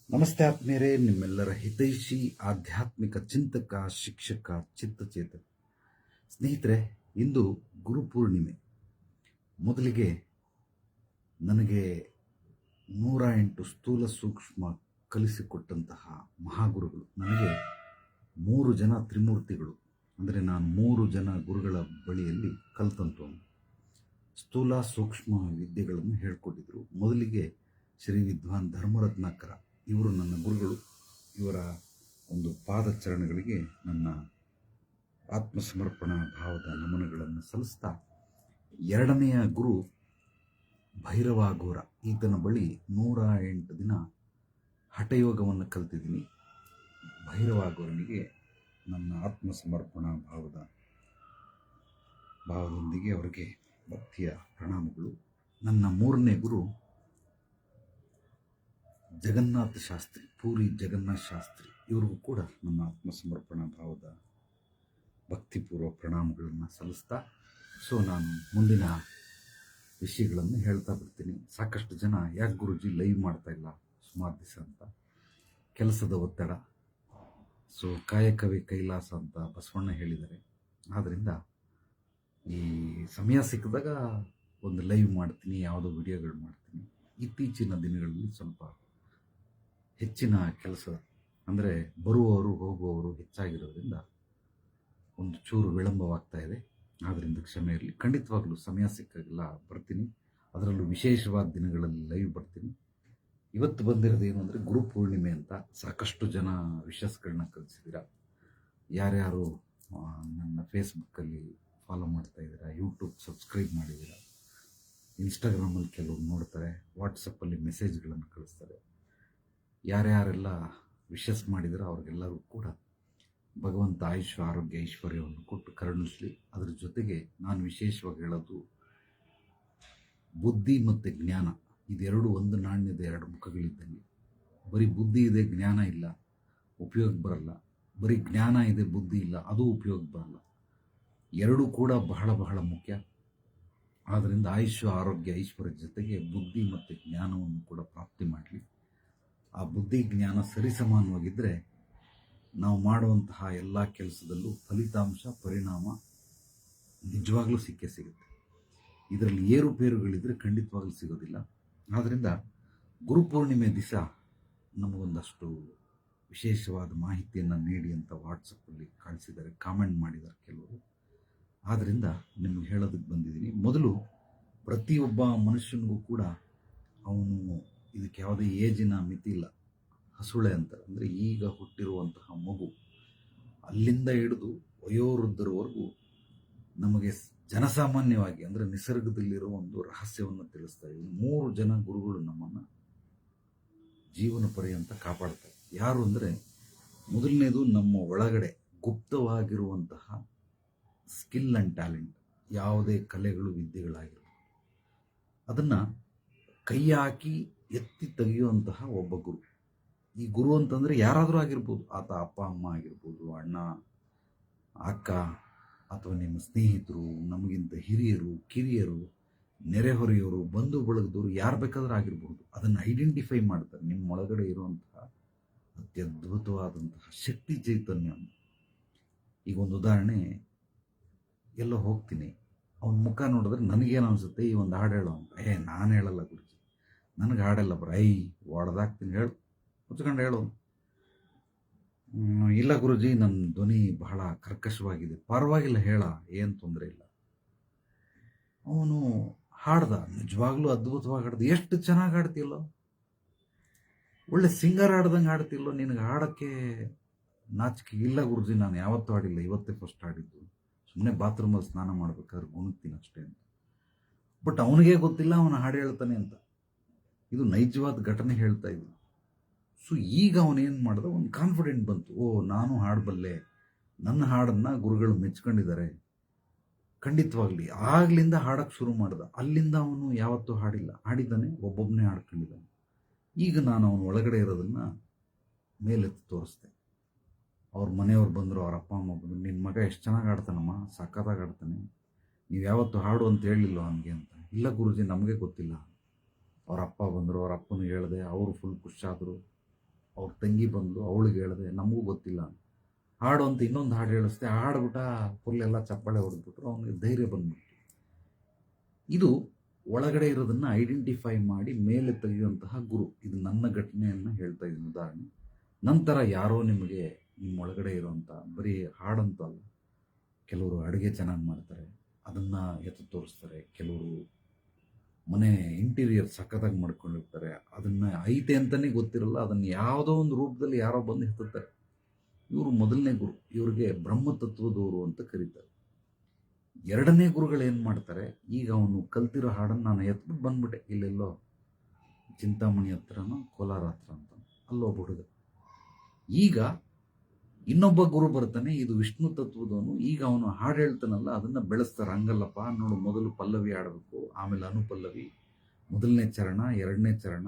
ನಮಸ್ತೆ ಆತ್ಮೀಯರೇ, ನಿಮ್ಮೆಲ್ಲರ ಹಿತೈಷಿ ಆಧ್ಯಾತ್ಮಿಕ ಚಿಂತಕ, ಶಿಕ್ಷಕ, ಚಿತ್ತಚೇತಕ ಸ್ನೇಹಿತರೆ, ಇಂದು ಗುರುಪೂರ್ಣಿಮೆ. ಮೊದಲಿಗೆ ನನಗೆ 108 ಸ್ಥೂಲ ಸೂಕ್ಷ್ಮ ಕಲಿಸಿಕೊಟ್ಟಂತಹ ಮಹಾಗುರುಗಳು. ನನಗೆ 3 ಜನ ತ್ರಿಮೂರ್ತಿಗಳು, ಅಂದರೆ ನಾನು 3 ಜನ ಗುರುಗಳ ಬಳಿಯಲ್ಲಿ ಕಲ್ತಂತವನು. ಸ್ಥೂಲ ಸೂಕ್ಷ್ಮ ವಿದ್ಯೆಗಳನ್ನು ಹೇಳ್ಕೊಟ್ಟಿದ್ರು. ಮೊದಲಿಗೆ ಶ್ರೀ ವಿದ್ವಾನ್ ಧರ್ಮರತ್ನಾಕರ, ಇವರು ನನ್ನ ಗುರುಗಳು. ಇವರ ಒಂದು ಪಾದಚರಣಗಳಿಗೆ ನನ್ನ ಆತ್ಮಸಮರ್ಪಣಾ ಭಾವದ ನಮನಗಳನ್ನು ಸಲ್ಲಿಸ್ತಾ, ಎರಡನೆಯ ಗುರು ಭೈರವಾಘೋರ. ಈತನ ಬಳಿ 108 ದಿನ ಹಠಯೋಗವನ್ನು ಕಲ್ತಿದ್ದೀನಿ. ಭೈರವಾಘೋರನಿಗೆ ನನ್ನ ಆತ್ಮಸಮರ್ಪಣಾ ಭಾವದೊಂದಿಗೆ ಅವರಿಗೆ ಭಕ್ತಿಯ ಪ್ರಣಾಮಗಳು. ನನ್ನ ಮೂರನೇ ಗುರು ಜಗನ್ನಾಥ ಶಾಸ್ತ್ರಿ, ಪೂರಿ ಜಗನ್ನಾಥ ಶಾಸ್ತ್ರಿ. ಇವ್ರಿಗೂ ಕೂಡ ನನ್ನ ಆತ್ಮಸಮರ್ಪಣಾ ಭಾವದ ಭಕ್ತಿಪೂರ್ವ ಪ್ರಣಾಮಗಳನ್ನು ಸಲ್ಲಿಸ್ತಾ, ನಾನು ಮುಂದಿನ ವಿಷಯಗಳನ್ನು ಹೇಳ್ತಾ ಬಿಡ್ತೀನಿ. ಸಾಕಷ್ಟು ಜನ ಯಾಕೆ ಗುರುಜಿ ಲೈವ್ ಮಾಡ್ತಾ ಇಲ್ಲ ಸುಮಾರು ದಿವಸ ಅಂತ, ಕೆಲಸದ ಒತ್ತಡ. ಕಾಯಕವೇ ಕೈಲಾಸ ಅಂತ ಬಸವಣ್ಣ ಹೇಳಿದ್ದಾರೆ. ಆದ್ದರಿಂದ ಈ ಸಮಯ ಸಿಕ್ಕಿದಾಗ ಒಂದು ಲೈವ್ ಮಾಡ್ತೀನಿ, ಯಾವುದೋ ವಿಡಿಯೋಗಳು ಮಾಡ್ತೀನಿ. ಇತ್ತೀಚಿನ ದಿನಗಳಲ್ಲಿ ಸ್ವಲ್ಪ ಹೆಚ್ಚಿನ ಕೆಲಸ, ಅಂದರೆ ಬರುವವರು ಹೋಗುವವರು ಹೆಚ್ಚಾಗಿರೋದ್ರಿಂದ ಒಂದು ಚೂರು ವಿಳಂಬವಾಗ್ತಾ ಇದೆ. ಆದ್ದರಿಂದ ಕ್ಷಮೆ ಇರಲಿ. ಖಂಡಿತವಾಗ್ಲೂ ಸಮಯ ಸಿಕ್ಕಾಗೆಲ್ಲ ಬರ್ತೀನಿ. ಅದರಲ್ಲೂ ವಿಶೇಷವಾದ ದಿನಗಳಲ್ಲಿ ಲೈವ್ ಬರ್ತೀನಿ. ಇವತ್ತು ಬಂದಿರೋದೇನು ಅಂದರೆ ಗುರುಪೂರ್ಣಿಮೆ ಅಂತ. ಸಾಕಷ್ಟು ಜನ ವಿಶಸ್ಗಳನ್ನ ಕಳಿಸಿದ್ದೀರಾ. ಯಾರ್ಯಾರು ನನ್ನ ಫೇಸ್ಬುಕ್ಕಲ್ಲಿ ಫಾಲೋ ಮಾಡ್ತಾ ಇದ್ದೀರಾ, ಯೂಟ್ಯೂಬ್ ಸಬ್ಸ್ಕ್ರೈಬ್ ಮಾಡಿದ್ದೀರಾ, ಇನ್ಸ್ಟಾಗ್ರಾಮಲ್ಲಿ ಕೆಲವರು ನೋಡ್ತಾರೆ, ವಾಟ್ಸಪ್ಪಲ್ಲಿ ಮೆಸೇಜ್ಗಳನ್ನು ಕಳಿಸ್ತಾರೆ. ಯಾರ್ಯಾರೆಲ್ಲ ವಿಶಸ್ ಮಾಡಿದಾರೋ ಅವ್ರಿಗೆಲ್ಲರೂ ಕೂಡ ಭಗವಂತ ಆಯುಷ್, ಆರೋಗ್ಯ, ಐಶ್ವರ್ಯವನ್ನು ಕೊಟ್ಟು ಕರುಣಿಸಲಿ. ಅದರ ಜೊತೆಗೆ ನಾನು ವಿಶೇಷವಾಗಿ ಹೇಳೋದು, ಬುದ್ಧಿ ಮತ್ತು ಜ್ಞಾನ ಇದೆರಡು ಒಂದು ನಾಣ್ಯದ ಎರಡು ಮುಖಗಳಿದ್ದಂಗೆ. ಬರೀ ಬುದ್ಧಿ ಇದೆ, ಜ್ಞಾನ ಇಲ್ಲ, ಉಪಯೋಗ ಬರಲ್ಲ. ಬರೀ ಜ್ಞಾನ ಇದೆ, ಬುದ್ಧಿ ಇಲ್ಲ, ಅದು ಉಪಯೋಗ ಬರಲ್ಲ. ಎರಡೂ ಕೂಡ ಬಹಳ ಬಹಳ ಮುಖ್ಯ. ಆದ್ದರಿಂದ ಆಯುಷ್, ಆರೋಗ್ಯ, ಐಶ್ವರ್ಯದ ಜೊತೆಗೆ ಬುದ್ಧಿ ಮತ್ತು ಜ್ಞಾನವನ್ನು ಕೂಡ ಪ್ರಾಪ್ತಿ ಮಾಡಲಿ. ಆ ಬುದ್ಧಿ ಜ್ಞಾನ ಸರಿಸಮಾನವಾಗಿದ್ದರೆ ನಾವು ಮಾಡುವಂತಹ ಎಲ್ಲ ಕೆಲಸದಲ್ಲೂ ಫಲಿತಾಂಶ, ಪರಿಣಾಮ ನಿಜವಾಗ್ಲೂ ಸಿಕ್ಕೇ ಸಿಗುತ್ತೆ. ಇದರಲ್ಲಿ ಏರುಪೇರುಗಳಿದ್ರೆ ಖಂಡಿತವಾಗ್ಲೂ ಸಿಗೋದಿಲ್ಲ. ಆದ್ದರಿಂದ ಗುರುಪೂರ್ಣಿಮೆ ದಿವಸ ನಮಗೊಂದಷ್ಟು ವಿಶೇಷವಾದ ಮಾಹಿತಿಯನ್ನು ನೀಡಿ ಅಂತ ವಾಟ್ಸಪ್ಪಲ್ಲಿ ಕಳಿಸಿದ್ದಾರೆ, ಕಾಮೆಂಟ್ ಮಾಡಿದ್ದಾರೆ ಕೆಲವರು. ಆದ್ದರಿಂದ ನಿಮಗೆ ಹೇಳೋದಕ್ಕೆ ಬಂದಿದ್ದೀನಿ. ಮೊದಲು ಪ್ರತಿಯೊಬ್ಬ ಮನುಷ್ಯನಿಗೂ ಕೂಡ ಅವನು, ಇದಕ್ಕೆ ಯಾವುದೇ ಏಜಿನ ಮಿತಿ ಇಲ್ಲ. ಹಸುಳೆ ಅಂತಾರೆ, ಅಂದರೆ ಈಗ ಹುಟ್ಟಿರುವಂತಹ ಮಗು ಅಲ್ಲಿಂದ ಹಿಡಿದು ವಯೋವೃದ್ಧರವರೆಗೂ ನಮಗೆ ಜನಸಾಮಾನ್ಯವಾಗಿ, ಅಂದರೆ ನಿಸರ್ಗದಲ್ಲಿರೋ ಒಂದು ರಹಸ್ಯವನ್ನು ತಿಳಿಸ್ತಾ ಇದ್ದೀವಿ. 3 ಜನ ಗುರುಗಳು ನಮ್ಮನ್ನು ಜೀವನ ಪರ್ಯಂತ ಕಾಪಾಡ್ತಾರೆ. ಯಾರು ಅಂದರೆ, ಮೊದಲನೇದು ನಮ್ಮ ಒಳಗಡೆ ಗುಪ್ತವಾಗಿರುವಂತಹ ಸ್ಕಿಲ್ ಆ್ಯಂಡ್ ಟ್ಯಾಲೆಂಟ್, ಯಾವುದೇ ಕಲೆಗಳು, ವಿದ್ಯೆಗಳಾಗಿರ್ಬೋದು, ಅದನ್ನು ಕೈ ಹಾಕಿ ಎತ್ತಿ ತೆಗೆಯುವಂತಹ ಒಬ್ಬ ಗುರು. ಈ ಗುರು ಅಂತಂದರೆ ಯಾರಾದರೂ ಆಗಿರ್ಬೋದು. ಆತ ಅಪ್ಪ ಅಮ್ಮ ಆಗಿರ್ಬೋದು, ಅಣ್ಣ ಅಕ್ಕ, ಅಥವಾ ನಿಮ್ಮ ಸ್ನೇಹಿತರು, ನಮಗಿಂತ ಹಿರಿಯರು, ಕಿರಿಯರು, ನೆರೆಹೊರೆಯವರು, ಬಂಧು ಬಳಗದವರು, ಯಾರು ಬೇಕಾದರೂ ಆಗಿರ್ಬೋದು. ಅದನ್ನು ಐಡೆಂಟಿಫೈ ಮಾಡ್ತಾರೆ. ನಿಮ್ಮ ಒಳಗಡೆ ಇರುವಂತಹ ಅತ್ಯದ್ಭುತವಾದಂತಹ ಶಕ್ತಿ ಚೈತನ್ಯ. ಈಗ ಒಂದು ಉದಾಹರಣೆ, ಎಲ್ಲೋ ಹೋಗ್ತೀನಿ, ಅವನ ಮುಖ ನೋಡಿದ್ರೆ ನನಗೇನು ಅನಿಸುತ್ತೆ, ಈ ಒಂದು ಹಾಡು ಹೇಳೋ ಅಂತ. ನಾನು ಹೇಳಲ್ಲ ಗುರುಜಿ, ನನಗೆ ಹಾಡೆಲ್ಲ ಹೊಡೆದಾಕ್ತೀನಿ, ಹೇಳು, ಮುಚ್ಕೊಂಡು ಹೇಳು. ಇಲ್ಲ ಗುರುಜಿ, ನನ್ನ ಧ್ವನಿ ಬಹಳ ಕರ್ಕಶವಾಗಿದೆ. ಪರವಾಗಿಲ್ಲ, ಹೇಳ, ಏನು ತೊಂದರೆ ಇಲ್ಲ. ಅವನು ಹಾಡ್ದ, ನಿಜವಾಗ್ಲೂ ಅದ್ಭುತವಾಗಿ ಹಾಡ್ದ. ಎಷ್ಟು ಚೆನ್ನಾಗಿ ಹಾಡ್ತಿಲ್ಲೋ, ಒಳ್ಳೆ ಸಿಂಗರ್ ಹಾಡ್ದಂಗೆ ಹಾಡ್ತಿಲ್ಲೋ, ನಿನಗೆ ಹಾಡೋಕ್ಕೆ ನಾಚಿಕೆ ಇಲ್ಲ ಗುರುಜಿ. ನಾನು ಯಾವತ್ತೂ ಹಾಡಿಲ್ಲ, ಇವತ್ತೇ ಫಸ್ಟ್ ಹಾಡಿದ್ದು. ಸುಮ್ಮನೆ ಬಾತ್ರೂಮಲ್ಲಿ ಸ್ನಾನ ಮಾಡ್ಬೇಕಾದ್ರೆ ಗುಣಗ್ತೀನಿ ಅಷ್ಟೇ ಅಂತ. ಬಟ್ ಅವನಿಗೆ ಗೊತ್ತಿಲ್ಲ ಅವನು ಹಾಡು ಹೇಳ್ತಾನೆ ಅಂತ. ಇದು ನೈಜವಾದ ಘಟನೆ ಹೇಳ್ತಾ ಇದ್ವಿ. ಈಗ ಅವನೇನು ಮಾಡ್ದ, ಒಂದು ಕಾನ್ಫಿಡೆಂಟ್ ಬಂತು. ನಾನು ಹಾಡಬಲ್ಲೆ, ನನ್ನ ಹಾಡನ್ನು ಗುರುಗಳು ಮೆಚ್ಕೊಂಡಿದ್ದಾರೆ, ಖಂಡಿತವಾಗ್ಲಿ. ಆಗ್ಲಿಂದ ಹಾಡಕ್ಕೆ ಶುರು ಮಾಡ್ದ. ಅಲ್ಲಿಂದ ಅವನು ಯಾವತ್ತೂ ಹಾಡಿಲ್ಲ, ಹಾಡಿದ್ದಾನೆ, ಒಬ್ಬೊಬ್ಬನೇ ಹಾಡ್ಕೊಂಡಿದ್ದಾನೆ. ಈಗ ನಾನು ಅವನ ಒಳಗಡೆ ಇರೋದನ್ನು ಮೇಲೆತ್ತಿ ತೋರಿಸ್ದೆ. ಅವ್ರ ಮನೆಯವ್ರು ಬಂದರು, ಅವ್ರ ಅಪ್ಪ ಅಮ್ಮ ಬಂದರು, ನಿನ್ನ ಮಗ ಎಷ್ಟು ಚೆನ್ನಾಗಿ ಆಡ್ತಾನಮ್ಮ, ಸಕ್ಕತ್ತಾಗಿ ಆಡ್ತಾನೆ, ನೀವು ಯಾವತ್ತೂ ಹಾಡು ಅಂತ ಹೇಳಿಲ್ಲ ಅವನಿಗೆ ಅಂತ. ಇಲ್ಲ ಗುರುಜಿ, ನಮಗೆ ಗೊತ್ತಿಲ್ಲ. ಅವ್ರ ಅಪ್ಪ ಬಂದರು, ಅವ್ರ ಅಪ್ಪನಿಗೆ ಹೇಳಿದೆ, ಅವರು ಫುಲ್ ಖುಷಿಯಾದರು. ಅವ್ರ ತಂಗಿ ಬಂದು ಅವಳಿಗೆ ಹೇಳಿದೆ, ನಮಗೂ ಗೊತ್ತಿಲ್ಲ ಹಾಡು ಅಂತ ಇನ್ನೊಂದು ಹಾಡು ಹೇಳಿಸ್ದೆ, ಹಾಡ್ಬಿಟ್ಟ ಫುಲ್ ಎಲ್ಲ ಚಪ್ಪಾಳೆ ಹೊಡೆದ್ಬಿಟ್ರು. ಅವನಿಗೆ ಧೈರ್ಯ ಬಂದ್ಬಿಟ್ಟು. ಇದು ಒಳಗಡೆ ಇರೋದನ್ನು ಐಡೆಂಟಿಫೈ ಮಾಡಿ ಮೇಲೆ ತೆಗೆಯುವಂತಹ ಗುರು. ಇದು ನನ್ನ ಘಟನೆಯನ್ನು ಹೇಳ್ತಾ ಇದ್ದೀನಿ ಉದಾಹರಣೆ. ನಂತರ ಯಾರೋ ನಿಮಗೆ ನಿಮ್ಮ ಒಳಗಡೆ ಇರೋಂಥ ಬರೀ ಹಾಡಂತಲ್ಲ, ಕೆಲವರು ಅಡುಗೆ ಚೆನ್ನಾಗಿ ಮಾಡ್ತಾರೆ, ಅದನ್ನು ಎತ್ತು ತೋರಿಸ್ತಾರೆ. ಕೆಲವರು ಮನೆ ಇಂಟೀರಿಯರ್ ಸಖತ್ತಾಗಿ ಮಾಡ್ಕೊಂಡಿರ್ತಾರೆ, ಅದನ್ನು ಐತೆ ಅಂತಲೇ ಗೊತ್ತಿರಲ್ಲ, ಅದನ್ನು ಯಾವುದೋ ಒಂದು ರೂಪದಲ್ಲಿ ಯಾರೋ ಬಂದು ಎತ್ತುತ್ತಾರೆ. ಇವರು ಮೊದಲನೇ ಗುರು. ಇವ್ರಿಗೆ ಬ್ರಹ್ಮತತ್ವದವರು ಅಂತ ಕರೀತಾರೆ. ಎರಡನೇ ಗುರುಗಳು ಏನು ಮಾಡ್ತಾರೆ, ಈಗ ಅವನು ಕಲ್ತಿರೋ ಹಾಡನ್ನು ನಾನು ಎತ್ಬಿಟ್ಟು ಬಂದ್ಬಿಟ್ಟೆ ಇಲ್ಲೆಲ್ಲೋ ಚಿಂತಾಮಣಿ ಹತ್ರನೋ ಕೋಲಾರ ಹತ್ರ ಅಂತ, ಅಲ್ಲೊಬ್ಬ ಹುಡುಗ. ಈಗ ಇನ್ನೊಬ್ಬ ಗುರು ಬರ್ತಾನೆ, ಇದು ವಿಷ್ಣು ತತ್ವದವನು. ಈಗ ಅವನು ಹಾಡು ಹೇಳ್ತಾನಲ್ಲ, ಅದನ್ನು ಬೆಳೆಸ್ತಾರೆ. ಹಂಗಲ್ಲಪ್ಪ ನೋಡು, ಮೊದಲು ಪಲ್ಲವಿ ಆಡಬೇಕು, ಆಮೇಲೆ ಅನುಪಲ್ಲವಿ, ಮೊದಲನೇ ಚರಣ, ಎರಡನೇ ಚರಣ,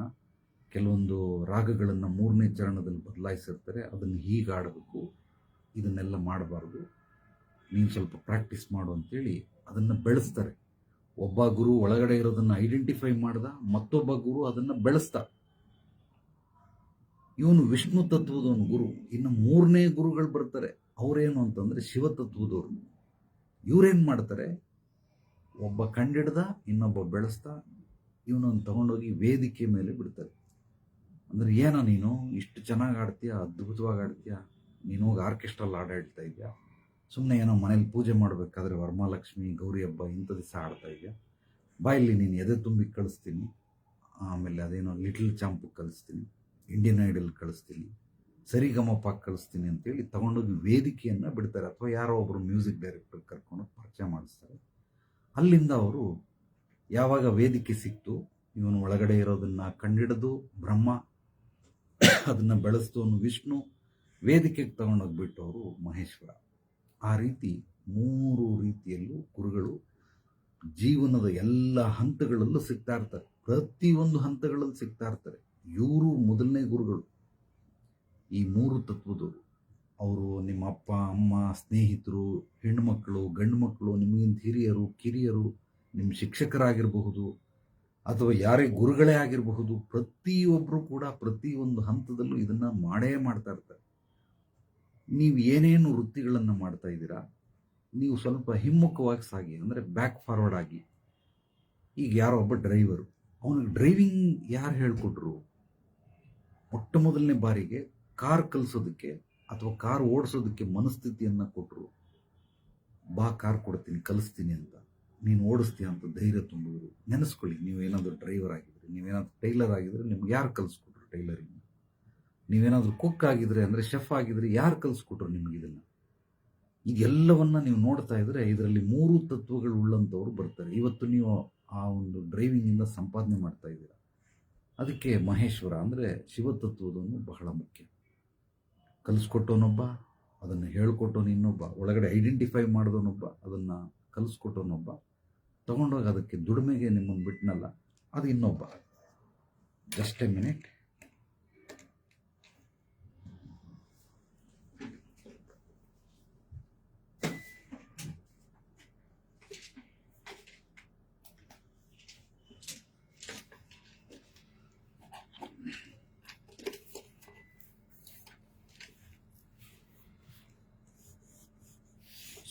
ಕೆಲವೊಂದು ರಾಗಗಳನ್ನು ಮೂರನೇ ಚರಣದಲ್ಲಿ ಬದಲಾಯಿಸಿರ್ತಾರೆ, ಅದನ್ನು ಹೀಗೆ ಆಡಬೇಕು, ಇದನ್ನೆಲ್ಲ ಮಾಡಬಾರ್ದು, ನೀನು ಸ್ವಲ್ಪ ಪ್ರಾಕ್ಟೀಸ್ ಮಾಡು ಅಂತೇಳಿ ಅದನ್ನು ಬೆಳೆಸ್ತಾರೆ. ಒಬ್ಬ ಗುರು ಒಳಗಡೆ ಇರೋದನ್ನು ಐಡೆಂಟಿಫೈ ಮಾಡ್ದ, ಮತ್ತೊಬ್ಬ ಗುರು ಅದನ್ನು ಬೆಳೆಸ್ತಾ. ಇವನು ವಿಷ್ಣು ತತ್ವದವನು ಗುರು. ಇನ್ನು ಮೂರನೇ ಗುರುಗಳು ಬರ್ತಾರೆ, ಅವರೇನು ಅಂತಂದರೆ ಶಿವತತ್ವದವರು. ಇವರೇನು ಮಾಡ್ತಾರೆ, ಒಬ್ಬ ಕಂಡಿಡ್ದ, ಇನ್ನೊಬ್ಬ ಬೆಳೆಸ್ತಾ, ಇವನನ್ನು ತಗೊಂಡೋಗಿ ವೇದಿಕೆ ಮೇಲೆ ಬಿಡ್ತಾರೆ. ಅಂದರೆ ಏನೋ ನೀನು ಇಷ್ಟು ಚೆನ್ನಾಗಿ ಆಡ್ತೀಯ, ಅದ್ಭುತವಾಗಿ ಆಡ್ತೀಯ, ನೀನು ಹೋಗಿ ಆರ್ಕೆಸ್ಟ್ರಲ್ಲಿ ಹಾಡು ಹೇಳ್ತಾ ಇದೆಯಾ, ಸುಮ್ಮನೆ ಏನೋ ಮನೇಲಿ ಪೂಜೆ ಮಾಡಬೇಕಾದ್ರೆ ವರಮಹಾಲಕ್ಷ್ಮಿ ಗೌರಿ ಹಬ್ಬ ಇಂಥ ದಿವಸ ಆಡ್ತಾ ಇದೆಯಾ, ಬಾಯಲ್ಲಿ ನೀನು ಎದೆ ತುಂಬಿ ಕಳಿಸ್ತೀನಿ, ಆಮೇಲೆ ಅದೇನೋ ಲಿಟಲ್ ಚಾಂಪು ಕಳಿಸ್ತೀನಿ, ಇಂಡಿಯನ್ ಐಡಲ್ ಕಳಿಸ್ತೀನಿ, ಸರಿಗಮಪ ಕಳಿಸ್ತೀನಿ ಅಂತೇಳಿ ತಗೊಂಡೋಗಿ ವೇದಿಕೆಯನ್ನು ಬಿಡ್ತಾರೆ. ಅಥವಾ ಯಾರೋ ಒಬ್ಬರು ಮ್ಯೂಸಿಕ್ ಡೈರೆಕ್ಟರ್ ಕರ್ಕೊಂಡು ಪರಿಚಯ ಮಾಡಿಸ್ತಾರೆ. ಅಲ್ಲಿಂದ ಅವರು ಯಾವಾಗ ವೇದಿಕೆ ಸಿಕ್ತು, ಇವನು ಒಳಗಡೆ ಇರೋದನ್ನು ಕಂಡಿಡಿದು ಬ್ರಹ್ಮ, ಅದನ್ನು ಬೆಳೆಸ್ತವನು ವಿಷ್ಣು, ವೇದಿಕೆಗೆ ತಗೊಂಡೋಗ್ಬಿಟ್ಟು ಅವರು ಮಹೇಶ್ವರ. ಆ ರೀತಿ ಮೂರು ರೀತಿಯಲ್ಲೂ ಗುರುಗಳು ಜೀವನದ ಎಲ್ಲ ಹಂತಗಳಲ್ಲೂ ಸಿಗ್ತಾ ಇರ್ತಾರೆ. ಪ್ರತಿಯೊಂದು ಹಂತಗಳಲ್ಲೂ ಸಿಗ್ತಾ ಇರ್ತಾರೆ. ಇವರು ಮೊದಲನೇ ಗುರುಗಳು, ಈ ಮೂರು ತತ್ವದವರು. ಅವರು ನಿಮ್ಮ ಅಪ್ಪ ಅಮ್ಮ, ಸ್ನೇಹಿತರು, ಹೆಣ್ಣುಮಕ್ಕಳು, ಗಂಡು ಮಕ್ಕಳು, ನಿಮಗಿಂತ ಹಿರಿಯರು, ಕಿರಿಯರು, ನಿಮ್ಮ ಶಿಕ್ಷಕರಾಗಿರಬಹುದು, ಅಥವಾ ಯಾರೇ ಗುರುಗಳೇ ಆಗಿರಬಹುದು. ಪ್ರತಿಯೊಬ್ಬರು ಕೂಡ ಪ್ರತಿಯೊಂದು ಹಂತದಲ್ಲೂ ಇದನ್ನು ಮಾಡೇ ಮಾಡ್ತಾ ಇರ್ತಾರೆ. ನೀವು ಏನೇನು ವೃತ್ತಿಗಳನ್ನು ಮಾಡ್ತಾ ಇದ್ದೀರಾ, ನೀವು ಸ್ವಲ್ಪ ಹಿಮ್ಮುಖವಾಗಿ ಸಾಗಿ, ಅಂದರೆ ಬ್ಯಾಕ್ ಫಾರ್ವರ್ಡ್ ಆಗಿ. ಈಗ ಯಾರೋ ಒಬ್ಬ ಡ್ರೈವರು, ಅವನಿಗೆ ಡ್ರೈವಿಂಗ್ ಯಾರು ಹೇಳಿಕೊಟ್ರು? ಮೊಟ್ಟ ಮೊದಲನೇ ಬಾರಿಗೆ ಕಾರ್ ಕಲಿಸೋದಕ್ಕೆ ಅಥವಾ ಕಾರ್ ಓಡಿಸೋದಕ್ಕೆ ಮನಸ್ಥಿತಿಯನ್ನು ಕೊಟ್ಟರು. ಬಾ ಕಾರ್ ಕೊಡ್ತೀನಿ, ಕಲಿಸ್ತೀನಿ ಅಂತ, ನೀನು ಓಡಿಸ್ತೀಯ ಅಂತ ಧೈರ್ಯ ತುಂಬಿದ್ರು. ನೆನೆಸ್ಕೊಳ್ಳಿ, ನೀವೇನಾದರೂ ಡ್ರೈವರ್ ಆಗಿದ್ರೆ, ನೀವೇನಾದರೂ ಟೈಲರ್ ಆಗಿದ್ರೆ, ನಿಮ್ಗೆ ಯಾರು ಕಲಿಸ್ಕೊಟ್ರು ಟೈಲರಿಂಗ್? ನೀವೇನಾದರೂ ಕುಕ್ ಆಗಿದ್ರೆ, ಅಂದರೆ ಶೆಫ್ ಆಗಿದ್ರೆ, ಯಾರು ಕಲಿಸ್ಕೊಟ್ರು ನಿಮಗೆ ಇದನ್ನು? ಇದೆಲ್ಲವನ್ನು ನೀವು ನೋಡ್ತಾ ಇದ್ರೆ ಇದರಲ್ಲಿ ಮೂರು ತತ್ವಗಳು ಉಳ್ಳಂಥವ್ರು ಬರ್ತಾರೆ. ಇವತ್ತು ನೀವು ಆ ಒಂದು ಡ್ರೈವಿಂಗಿಂದ ಸಂಪಾದನೆ ಮಾಡ್ತಾ ಇದ್ದೀರಾ. ಅದಕ್ಕೆ ಮಹೇಶ್ವರ ಅಂದರೆ ಶಿವತತ್ವದವನು ಬಹಳ ಮುಖ್ಯ. ಕಲಿಸ್ಕೊಟ್ಟವನೊಬ್ಬ, ಅದನ್ನು ಹೇಳ್ಕೊಟ್ಟವನು ಇನ್ನೊಬ್ಬ, ಒಳಗಡೆ ಐಡೆಂಟಿಫೈ ಮಾಡಿದವನೊಬ್ಬ, ಅದನ್ನು ಕಲಿಸ್ಕೊಟ್ಟವನೊಬ್ಬ, ತಗೊಂಡೋಗಿ ಅದಕ್ಕೆ ದುಡಿಮೆಗೆ ನಿಮ್ಮನ್ನು ಬಿಟ್ಟನಲ್ಲ, ಅದು ಇನ್ನೊಬ್ಬ. Just A minute.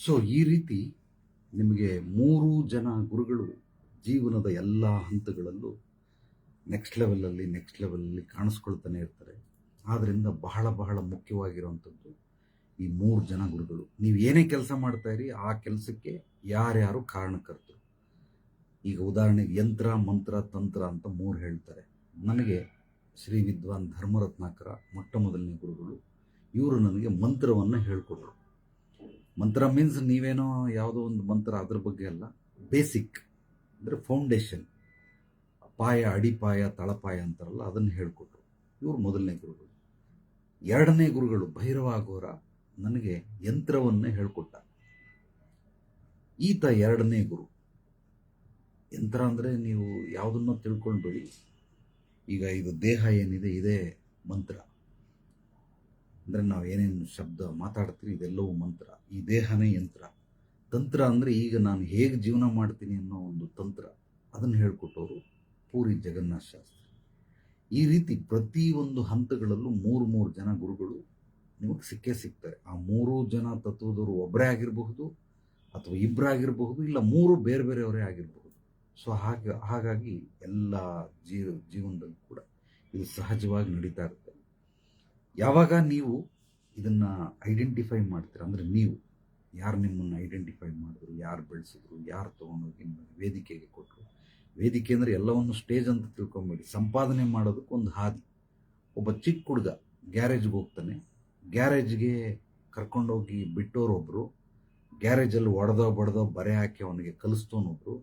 ಸೊ ಈ ರೀತಿ ನಿಮಗೆ ಮೂರು ಜನ ಗುರುಗಳು ಜೀವನದ ಎಲ್ಲ ಹಂತಗಳಲ್ಲೂ ನೆಕ್ಸ್ಟ್ ಲೆವೆಲಲ್ಲಿ ಕಾಣಿಸ್ಕೊಳ್ತಾನೆ ಇರ್ತಾರೆ. ಆದ್ದರಿಂದ ಬಹಳ ಬಹಳ ಮುಖ್ಯವಾಗಿರುವಂಥದ್ದು ಈ ಮೂರು ಜನ ಗುರುಗಳು. ನೀವು ಏನೇ ಕೆಲಸ ಮಾಡ್ತಾ ಇರಿ, ಆ ಕೆಲಸಕ್ಕೆ ಯಾರ್ಯಾರು ಕಾರಣಕರ್ತರು. ಈಗ ಉದಾಹರಣೆಗೆ ಯಂತ್ರ, ಮಂತ್ರ, ತಂತ್ರ ಅಂತ ಮೂರು ಹೇಳ್ತಾರೆ. ನನಗೆ ಶ್ರೀ ವಿದ್ವಾನ್ ಧರ್ಮರತ್ನಾಕರ ಮೊಟ್ಟ ಮೊದಲನೇ ಗುರುಗಳು. ಇವರು ನನಗೆ ಮಂತ್ರವನ್ನು ಹೇಳಿಕೊಟ್ರು. ಮಂತ್ರ ಮೀನ್ಸ್ ನೀವೇನೋ ಯಾವುದೋ ಒಂದು ಮಂತ್ರ ಅದ್ರ ಬಗ್ಗೆ ಅಲ್ಲ, ಬೇಸಿಕ್ ಅಂದರೆ ಫೌಂಡೇಶನ್, ಪಾಯ, ಅಡಿಪಾಯ, ತಳಪಾಯ ಅಂತಾರಲ್ಲ, ಅದನ್ನು ಹೇಳಿಕೊಟ್ರು. ಇವರು ಮೊದಲನೇ ಗುರುಗಳು. ಎರಡನೇ ಗುರುಗಳು ಭೈರವ ಘೋರ ನನಗೆ ಯಂತ್ರವನ್ನೇ ಹೇಳಿಕೊಟ್ಟ. ಈತ ಎರಡನೇ ಗುರು. ಯಂತ್ರ ಅಂದರೆ ನೀವು ಯಾವುದನ್ನು ತಿಳ್ಕೊಂಡ್ಬಿಡಿ. ಈಗ ಇದು ದೇಹ ಏನಿದೆ, ಇದೇ ಮಂತ್ರ. ಅಂದರೆ ನಾವು ಏನೇನು ಶಬ್ದ ಮಾತಾಡ್ತೀವಿ ಇದೆಲ್ಲವೂ ಮಂತ್ರ. ಈ ದೇಹನೇ ಯಂತ್ರ. ತಂತ್ರ ಅಂದರೆ ಈಗ ನಾನು ಹೇಗೆ ಜೀವನ ಮಾಡ್ತೀನಿ ಅನ್ನೋ ಒಂದು ತಂತ್ರ, ಅದನ್ನು ಹೇಳಿಕೊಟ್ಟವರು ಪೂರಿ ಜಗನ್ನಾಥ ಶಾಸ್ತ್ರಿ. ಈ ರೀತಿ ಪ್ರತಿಯೊಂದು ಹಂತಗಳಲ್ಲೂ ಮೂರು ಮೂರು ಜನ ಗುರುಗಳು ನಿಮಗೆ ಸಿಕ್ಕೇ ಸಿಗ್ತಾರೆ. ಆ ಮೂರು ಜನ ತತ್ವದವರು ಒಬ್ಬರೇ ಆಗಿರಬಹುದು, ಅಥವಾ ಇಬ್ಬರಾಗಿರಬಹುದು, ಇಲ್ಲ ಮೂರು ಬೇರೆ ಬೇರೆಯವರೇ ಆಗಿರಬಹುದು. ಸೊ ಹಾಗಾಗಿ ಎಲ್ಲ ಜೀವನದಲ್ಲಿ ಕೂಡ ಇದು ಸಹಜವಾಗಿ ನಡೀತಾ ಇರುತ್ತೆ. ಯಾವಾಗ ನೀವು ಇದನ್ನ ಐಡೆಂಟಿಫೈ ಮಾಡ್ತೀರ, ಅಂದರೆ ನೀವು ಯಾರು ನಿಮ್ಮನ್ನು ಐಡೆಂಟಿಫೈ ಮಾಡಿದ್ರು, ಯಾರು ಬೆಳೆಸಿದ್ರು, ಯಾರು ತೊಗೊಂಡೋಗಿ ನಿಮಗೆ ವೇದಿಕೆಗೆ ಕೊಟ್ಟರು. ವೇದಿಕೆ ಅಂದರೆ ಎಲ್ಲವನ್ನು ಸ್ಟೇಜ್ ಅಂತ ತಿಳ್ಕೊಂಬೇಡಿ. ಸಂಪಾದನೆ ಮಾಡೋದಕ್ಕೆ ಒಂದು ಹಾದಿ. ಒಬ್ಬ ಚಿಕ್ಕ ಹುಡುಗ ಗ್ಯಾರೇಜ್ಗೆ ಹೋಗ್ತಾನೆ, ಗ್ಯಾರೇಜ್ಗೆ ಕರ್ಕೊಂಡೋಗಿ ಬಿಟ್ಟೋರೊಬ್ಬರು, ಗ್ಯಾರೇಜಲ್ಲಿ ಒಡೆದೋ ಬರೆ ಹಾಕಿ ಅವನಿಗೆ ಕಲಿಸ್ತೋನೊಬ್ರು,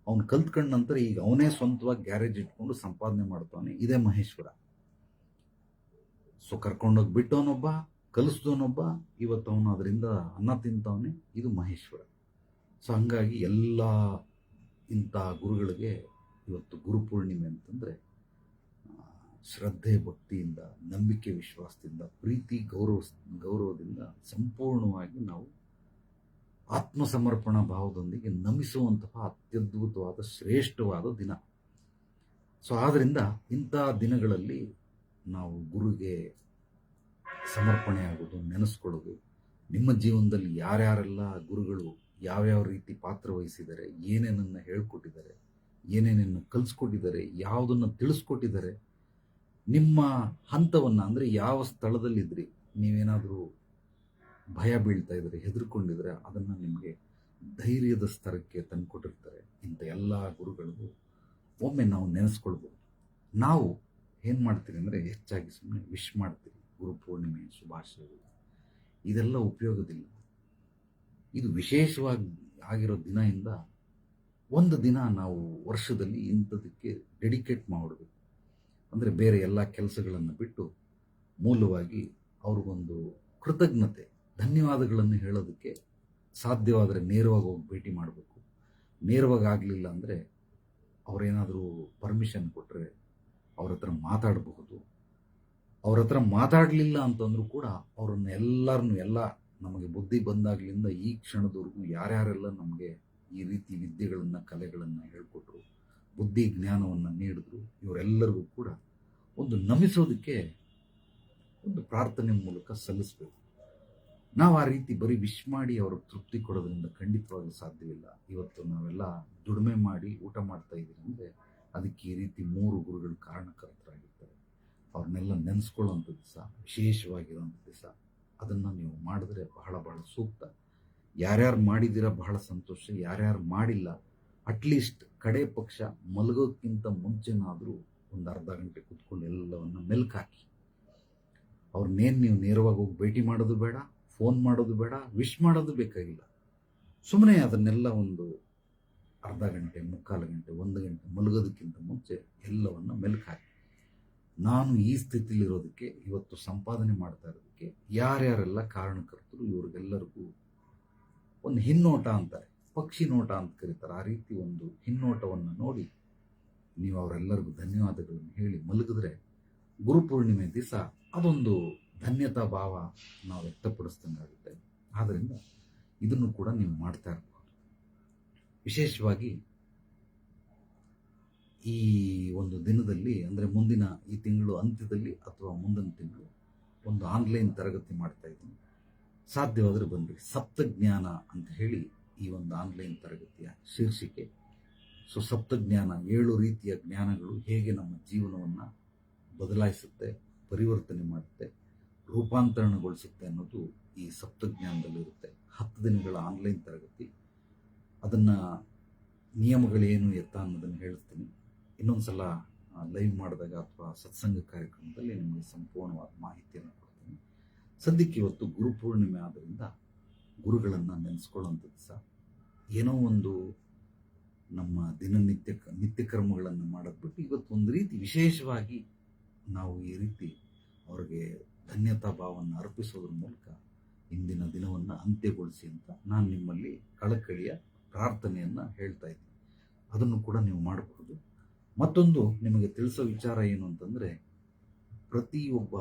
ಅವ್ನು ಕಲ್ತ್ಕೊಂಡ ನಂತರ ಈಗ ಅವನೇ ಸ್ವಂತವಾಗಿ ಗ್ಯಾರೇಜ್ ಇಟ್ಕೊಂಡು ಸಂಪಾದನೆ ಮಾಡ್ತಾನೆ. ಇದೇ ಮಹೇಶ್ವರ. ಸೊ ಕರ್ಕೊಂಡೋಗಿ ಬಿಟ್ಟವನೊಬ್ಬ, ಕಲಿಸ್ದವನೊಬ್ಬ, ಇವತ್ತು ಅವನು ಅದರಿಂದ ಅನ್ನ ತಿಂತವನೇ. ಇದು ಮಹೇಶ್ವರ. ಸೊ ಹಂಗಾಗಿ ಎಲ್ಲ ಇಂಥ ಗುರುಗಳಿಗೆ ಇವತ್ತು ಗುರುಪೂರ್ಣಿಮೆ ಅಂತಂದರೆ ಶ್ರದ್ಧೆ ಭಕ್ತಿಯಿಂದ, ನಂಬಿಕೆ ವಿಶ್ವಾಸದಿಂದ, ಪ್ರೀತಿ ಗೌರವದಿಂದ ಸಂಪೂರ್ಣವಾಗಿ ನಾವು ಆತ್ಮಸಮರ್ಪಣಾ ಭಾವದೊಂದಿಗೆ ನಮಿಸುವಂತಹ ಅತ್ಯದ್ಭುತವಾದ ಶ್ರೇಷ್ಠವಾದ ದಿನ. ಸೊ ಆದ್ದರಿಂದ ಇಂಥ ದಿನಗಳಲ್ಲಿ ನಾವು ಗುರುಗೆ ಸಮರ್ಪಣೆ ಆಗೋದು, ನೆನೆಸ್ಕೊಳ್ಳೋದು, ನಿಮ್ಮ ಜೀವನದಲ್ಲಿ ಯಾರ್ಯಾರೆಲ್ಲ ಗುರುಗಳು ಯಾವ್ಯಾವ ರೀತಿ ಪಾತ್ರ ವಹಿಸಿದ್ದಾರೆ, ಏನೇನನ್ನು ಹೇಳ್ಕೊಟ್ಟಿದ್ದಾರೆ, ಏನೇನನ್ನು ಕಲಿಸ್ಕೊಟ್ಟಿದ್ದಾರೆ, ಯಾವುದನ್ನು ತಿಳಿಸ್ಕೊಟ್ಟಿದ್ದಾರೆ, ನಿಮ್ಮ ಹಂತವನ್ನು, ಅಂದರೆ ಯಾವ ಸ್ಥಳದಲ್ಲಿದ್ರಿ, ನೀವೇನಾದರೂ ಭಯ ಬೀಳ್ತಾ ಇದ್ರೆ, ಹೆದರ್ಕೊಂಡಿದ್ರೆ, ಅದನ್ನು ನಿಮಗೆ ಧೈರ್ಯದ ಸ್ತರಕ್ಕೆ ತಂದುಕೊಟ್ಟಿರ್ತಾರೆ ಇಂಥ ಎಲ್ಲ ಗುರುಗಳಿಗೂ ಒಮ್ಮೆ ನಾವು ನೆನೆಸ್ಕೊಳ್ಬೋದು. ನಾವು ಏನು ಮಾಡ್ತೀವಿ ಅಂದರೆ ಹೆಚ್ಚಾಗಿ ಸುಮ್ಮನೆ ವಿಶ್ ಮಾಡ್ತೀವಿ, ಗುರುಪೂರ್ಣಿಮೆ ಶುಭಾಶಯಗಳು. ಇದೆಲ್ಲ ಉಪಯೋಗದಿಲ್ಲ. ಇದು ವಿಶೇಷವಾಗಿ ಆಗಿರೋ ದಿನದಿಂದ ಒಂದು ದಿನ ನಾವು ವರ್ಷದಲ್ಲಿ ಇಂಥದಕ್ಕೆ ಡೆಡಿಕೇಟ್ ಮಾಡಬೇಕು. ಅಂದರೆ ಬೇರೆ ಎಲ್ಲ ಕೆಲಸಗಳನ್ನು ಬಿಟ್ಟು ಮೂಲವಾಗಿ ಅವ್ರಿಗೊಂದು ಕೃತಜ್ಞತೆ, ಧನ್ಯವಾದಗಳನ್ನು ಹೇಳೋದಕ್ಕೆ ಸಾಧ್ಯವಾದರೆ ನೇರವಾಗಿ ಹೋಗಿ ಭೇಟಿ ಮಾಡಬೇಕು. ನೇರವಾಗಿ ಆಗಲಿಲ್ಲ ಅಂದರೆ ಅವರೇನಾದರೂ ಪರ್ಮಿಷನ್ ಕೊಟ್ಟರೆ ಅವ್ರ ಹತ್ರ ಮಾತಾಡಬಹುದು. ಅವ್ರ ಹತ್ರ ಮಾತಾಡಲಿಲ್ಲ ಅಂತಂದ್ರೂ ಕೂಡ ಅವ್ರನ್ನ ಎಲ್ಲ ನಮಗೆ ಬುದ್ಧಿ ಬಂದಾಗಲಿಂದ ಈ ಕ್ಷಣದವರೆಗೂ ಯಾರ್ಯಾರೆಲ್ಲ ನಮಗೆ ಈ ರೀತಿ ವಿದ್ಯೆಗಳನ್ನು, ಕಲೆಗಳನ್ನು ಹೇಳ್ಕೊಟ್ರು, ಬುದ್ಧಿ ಜ್ಞಾನವನ್ನು ನೀಡಿದ್ರು, ಇವರೆಲ್ಲರಿಗೂ ಕೂಡ ಒಂದು ನಮಿಸೋದಕ್ಕೆ ಒಂದು ಪ್ರಾರ್ಥನೆ ಮೂಲಕ ಸಲ್ಲಿಸಬೇಕು. ನಾವು ಆ ರೀತಿ ಬರೀ ವಿಶ್ ಮಾಡಿ ಅವ್ರಿಗೆ ತೃಪ್ತಿ ಕೊಡೋದ್ರಿಂದ ಖಂಡಿತವಾಗಲೂ ಸಾಧ್ಯವಿಲ್ಲ. ಇವತ್ತು ನಾವೆಲ್ಲ ದುಡಿಮೆ ಮಾಡಿ ಊಟ ಮಾಡ್ತಾ ಇದ್ದೀವಿ ಅಂದರೆ ಅದಕ್ಕೆ ಈ ರೀತಿ ಮೂರು ಗುರುಗಳು ಕಾರಣಕರ್ತರಾಗಿರ್ತಾರೆ. ಅವ್ರನ್ನೆಲ್ಲ ನೆನೆಸ್ಕೊಳ್ಳೋಂಥ ದಿವಸ, ವಿಶೇಷವಾಗಿರೋಂಥ ದಿವಸ. ಅದನ್ನು ನೀವು ಮಾಡಿದ್ರೆ ಬಹಳ ಬಹಳ ಸೂಕ್ತ. ಯಾರ್ಯಾರು ಮಾಡಿದ್ದೀರಾ ಬಹಳ ಸಂತೋಷ, ಯಾರ್ಯಾರು ಮಾಡಿಲ್ಲ ಅಟ್ಲೀಸ್ಟ್ ಕಡೆ ಪಕ್ಷ ಮಲಗೋಕ್ಕಿಂತ ಮುಂಚೆನಾದರೂ ಒಂದು ಅರ್ಧ ಗಂಟೆ ಕೂತ್ಕೊಂಡು ಎಲ್ಲವನ್ನು ಮೆಲ್ಕಾಕಿ. ಅವ್ರನ್ನೇನು ನೀವು ನೇರವಾಗಿ ಹೋಗಿ ಭೇಟಿ ಮಾಡೋದು ಬೇಡ, ಫೋನ್ ಮಾಡೋದು ಬೇಡ, ವಿಶ್ ಮಾಡೋದು ಬೇಕಾಗಿಲ್ಲ. ಸುಮ್ಮನೆ ಅದನ್ನೆಲ್ಲ ಒಂದು ಅರ್ಧ ಗಂಟೆ, ಮುಕ್ಕಾಲು ಗಂಟೆ, 1 ಗಂಟೆ ಮಲಗೋದಕ್ಕಿಂತ ಮುಂಚೆ ಎಲ್ಲವನ್ನು ಮೆಲ್ಕಾಕಿ. ನಾನು ಈ ಸ್ಥಿತಿಲಿರೋದಕ್ಕೆ, ಇವತ್ತು ಸಂಪಾದನೆ ಮಾಡ್ತಾ ಇರೋದಕ್ಕೆ ಯಾರ್ಯಾರೆಲ್ಲ ಕಾರಣಕರ್ತರು, ಇವ್ರಿಗೆಲ್ಲರಿಗೂ ಒಂದು ಹಿನ್ನೋಟ ಅಂತಾರೆ, ಪಕ್ಷಿ ನೋಟ ಅಂತ ಕರೀತಾರೆ. ಆ ರೀತಿ ಒಂದು ಹಿನ್ನೋಟವನ್ನು ನೋಡಿ ನೀವು ಅವರೆಲ್ಲರಿಗೂ ಧನ್ಯವಾದಗಳನ್ನು ಹೇಳಿ ಮಲಗಿದ್ರೆ ಗುರುಪೂರ್ಣಿಮೆ ದಿವಸ ಅದೊಂದು ಧನ್ಯತಾ ಭಾವ ನಾವು ವ್ಯಕ್ತಪಡಿಸ್ದಂಗಾಗುತ್ತೆ. ಆದ್ದರಿಂದ ಇದನ್ನು ಕೂಡ ನೀವು ಮಾಡ್ತಾ ಇರ್ಬೋದು. ವಿಶೇಷವಾಗಿ ಈ ಒಂದು ದಿನದಲ್ಲಿ, ಅಂದರೆ ಮುಂದಿನ ಈ ತಿಂಗಳು ಅಂತ್ಯದಲ್ಲಿ ಅಥವಾ ಮುಂದಿನ ತಿಂಗಳು ಒಂದು ಆನ್ಲೈನ್ ತರಗತಿ ಮಾಡ್ತಾ ಇದ್ದೀನಿ. ಸಾಧ್ಯವಾದರೆ ಬನ್ನಿರಿ. ಸಪ್ತಜ್ಞಾನ ಅಂತ ಹೇಳಿ ಈ ಒಂದು ಆನ್ಲೈನ್ ತರಗತಿಯ ಶೀರ್ಷಿಕೆ. ಸೊ ಸಪ್ತಜ್ಞಾನ, 7 ರೀತಿಯ ಜ್ಞಾನಗಳು ಹೇಗೆ ನಮ್ಮ ಜೀವನವನ್ನು ಬದಲಾಯಿಸುತ್ತೆ, ಪರಿವರ್ತನೆ ಮಾಡುತ್ತೆ, ರೂಪಾಂತರಣಗೊಳಿಸುತ್ತೆ ಅನ್ನೋದು ಈ ಸಪ್ತಜ್ಞಾನದಲ್ಲಿರುತ್ತೆ. 10 ದಿನಗಳ ಆನ್ಲೈನ್ ತರಗತಿ. ಅದನ್ನು ನಿಯಮಗಳೇನು ಎತ್ತ ಅನ್ನೋದನ್ನು ಹೇಳ್ತೀನಿ. ಇನ್ನೊಂದು ಸಲ ಲೈವ್ ಮಾಡಿದಾಗ ಅಥವಾ ಸತ್ಸಂಗ ಕಾರ್ಯಕ್ರಮದಲ್ಲಿ ನಿಮಗೆ ಸಂಪೂರ್ಣವಾದ ಮಾಹಿತಿಯನ್ನು ಕೊಡ್ತೀನಿ. ಸದ್ಯಕ್ಕೆ ಇವತ್ತು ಗುರುಪೂರ್ಣಿಮೆ ಆದ್ದರಿಂದ ಗುರುಗಳನ್ನು ನೆನೆಸ್ಕೊಳ್ಳುವಂಥ ದಿವಸ. ಏನೋ ಒಂದು ನಮ್ಮ ನಿತ್ಯ ಕರ್ಮಗಳನ್ನು ಮಾಡೋದು ಬಿಟ್ಟು ಇವತ್ತು ಒಂದು ರೀತಿ ವಿಶೇಷವಾಗಿ ನಾವು ಈ ರೀತಿ ಅವ್ರಿಗೆ ಧನ್ಯತಾ ಭಾವವನ್ನು ಅರ್ಪಿಸೋದ್ರ ಮೂಲಕ ಇಂದಿನ ದಿನವನ್ನು ಅಂತ್ಯಗೊಳಿಸಿ ಅಂತ ನಾನು ನಿಮ್ಮಲ್ಲಿ ಕಳಕಳಿಯ ಪ್ರಾರ್ಥನೆಯನ್ನು ಹೇಳ್ತಾ ಇದ್ದೀನಿ. ಅದನ್ನು ಕೂಡ ನೀವು ಮಾಡಬಹುದು. ಮತ್ತೊಂದು ನಿಮಗೆ ತಿಳಿಸೋ ವಿಚಾರ ಏನು ಅಂತಂದರೆ, ಪ್ರತಿಯೊಬ್ಬ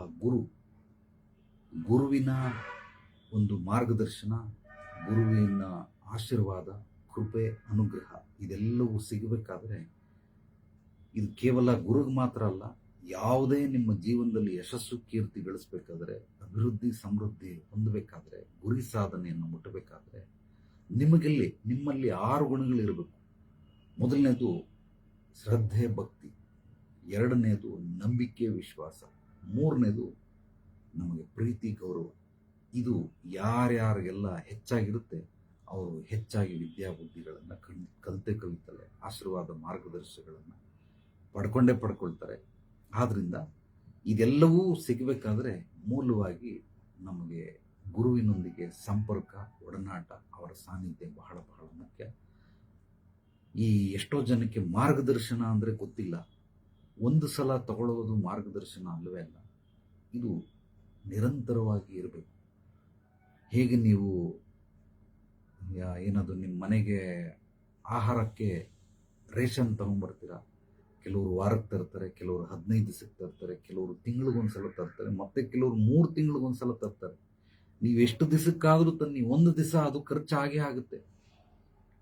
ಗುರುವಿನ ಒಂದು ಮಾರ್ಗದರ್ಶನ, ಗುರುವಿನ ಆಶೀರ್ವಾದ, ಕೃಪೆ, ಅನುಗ್ರಹ ಇದೆಲ್ಲವೂ ಸಿಗಬೇಕಾದ್ರೆ ಇದು ಕೇವಲ ಗುರುಗೆ ಮಾತ್ರ ಅಲ್ಲ, ಯಾವುದೇ ನಿಮ್ಮ ಜೀವನದಲ್ಲಿ ಯಶಸ್ಸು ಕೀರ್ತಿ ಗಳಿಸಬೇಕಾದ್ರೆ, ಅಭಿವೃದ್ಧಿ ಸಮೃದ್ಧಿ ಹೊಂದಬೇಕಾದ್ರೆ, ಗುರಿ ಸಾಧನೆಯನ್ನು ಮುಟ್ಟಬೇಕಾದ್ರೆ ನಿಮ್ಮಲ್ಲಿ 6 ಗುಣಗಳಿರಬೇಕು. ಮೊದಲನೇದು ಶ್ರದ್ಧೆ ಭಕ್ತಿ, ಎರಡನೇದು ನಂಬಿಕೆ ವಿಶ್ವಾಸ, ಮೂರನೇದು ನಮಗೆ ಪ್ರೀತಿ ಗೌರವ. ಇದು ಯಾರ್ಯಾರಿಗೆಲ್ಲ ಹೆಚ್ಚಾಗಿರುತ್ತೆ ಅವರು ಹೆಚ್ಚಾಗಿ ವಿದ್ಯಾಬುದ್ಧಿಗಳನ್ನು ಕಲಿತೇ ಕಲಿತಲೆ ಆಶೀರ್ವಾದ ಮಾರ್ಗದರ್ಶನಗಳನ್ನು ಪಡ್ಕೊಳ್ತಾರೆ. ಆದ್ರಿಂದ ಇದೆಲ್ಲವೂ ಸಿಗಬೇಕಾದ್ರೆ ಮೂಲವಾಗಿ ನಮಗೆ ಗುರುವಿನೊಂದಿಗೆ ಸಂಪರ್ಕ, ಒಡನಾಟ, ಅವರ ಸಾನ್ನಿಧ್ಯ ಬಹಳ ಬಹಳ ಮುಖ್ಯ. ಈ ಎಷ್ಟೋ ಜನಕ್ಕೆ ಮಾರ್ಗದರ್ಶನ ಅಂದರೆ ಗೊತ್ತಿಲ್ಲ. ಒಂದು ಸಲ ತಗೊಳ್ಳೋದು ಮಾರ್ಗದರ್ಶನ ಅಲ್ಲವೇ ಅಲ್ಲ, ಇದು ನಿರಂತರವಾಗಿ ಇರಬೇಕು. ಹೇಗೆ ನೀವು ಏನದು ನಿಮ್ಮ ಮನೆಗೆ ಆಹಾರಕ್ಕೆ ರೇಷನ್ ತಗೊಂಡ್ಬರ್ತೀರ, ಕೆಲವರು ವಾರಕ್ಕೆ ತರ್ತಾರೆ, ಕೆಲವರು 15 ದಿವಸಕ್ಕೆ ತರ್ತಾರೆ, ಕೆಲವರು ತಿಂಗಳಿಗೊಂದ್ಸಲ ತರ್ತಾರೆ, ಮತ್ತೆ ಕೆಲವರು 3 ತಿಂಗಳಿಗೊಂದ್ಸಲ ತರ್ತಾರೆ. ನೀವು ಎಷ್ಟು ದಿವಸಕ್ಕಾದರೂ ತನ್ನಿ, ಒಂದು ದಿವಸ ಅದು ಖರ್ಚಾಗೇ ಆಗುತ್ತೆ.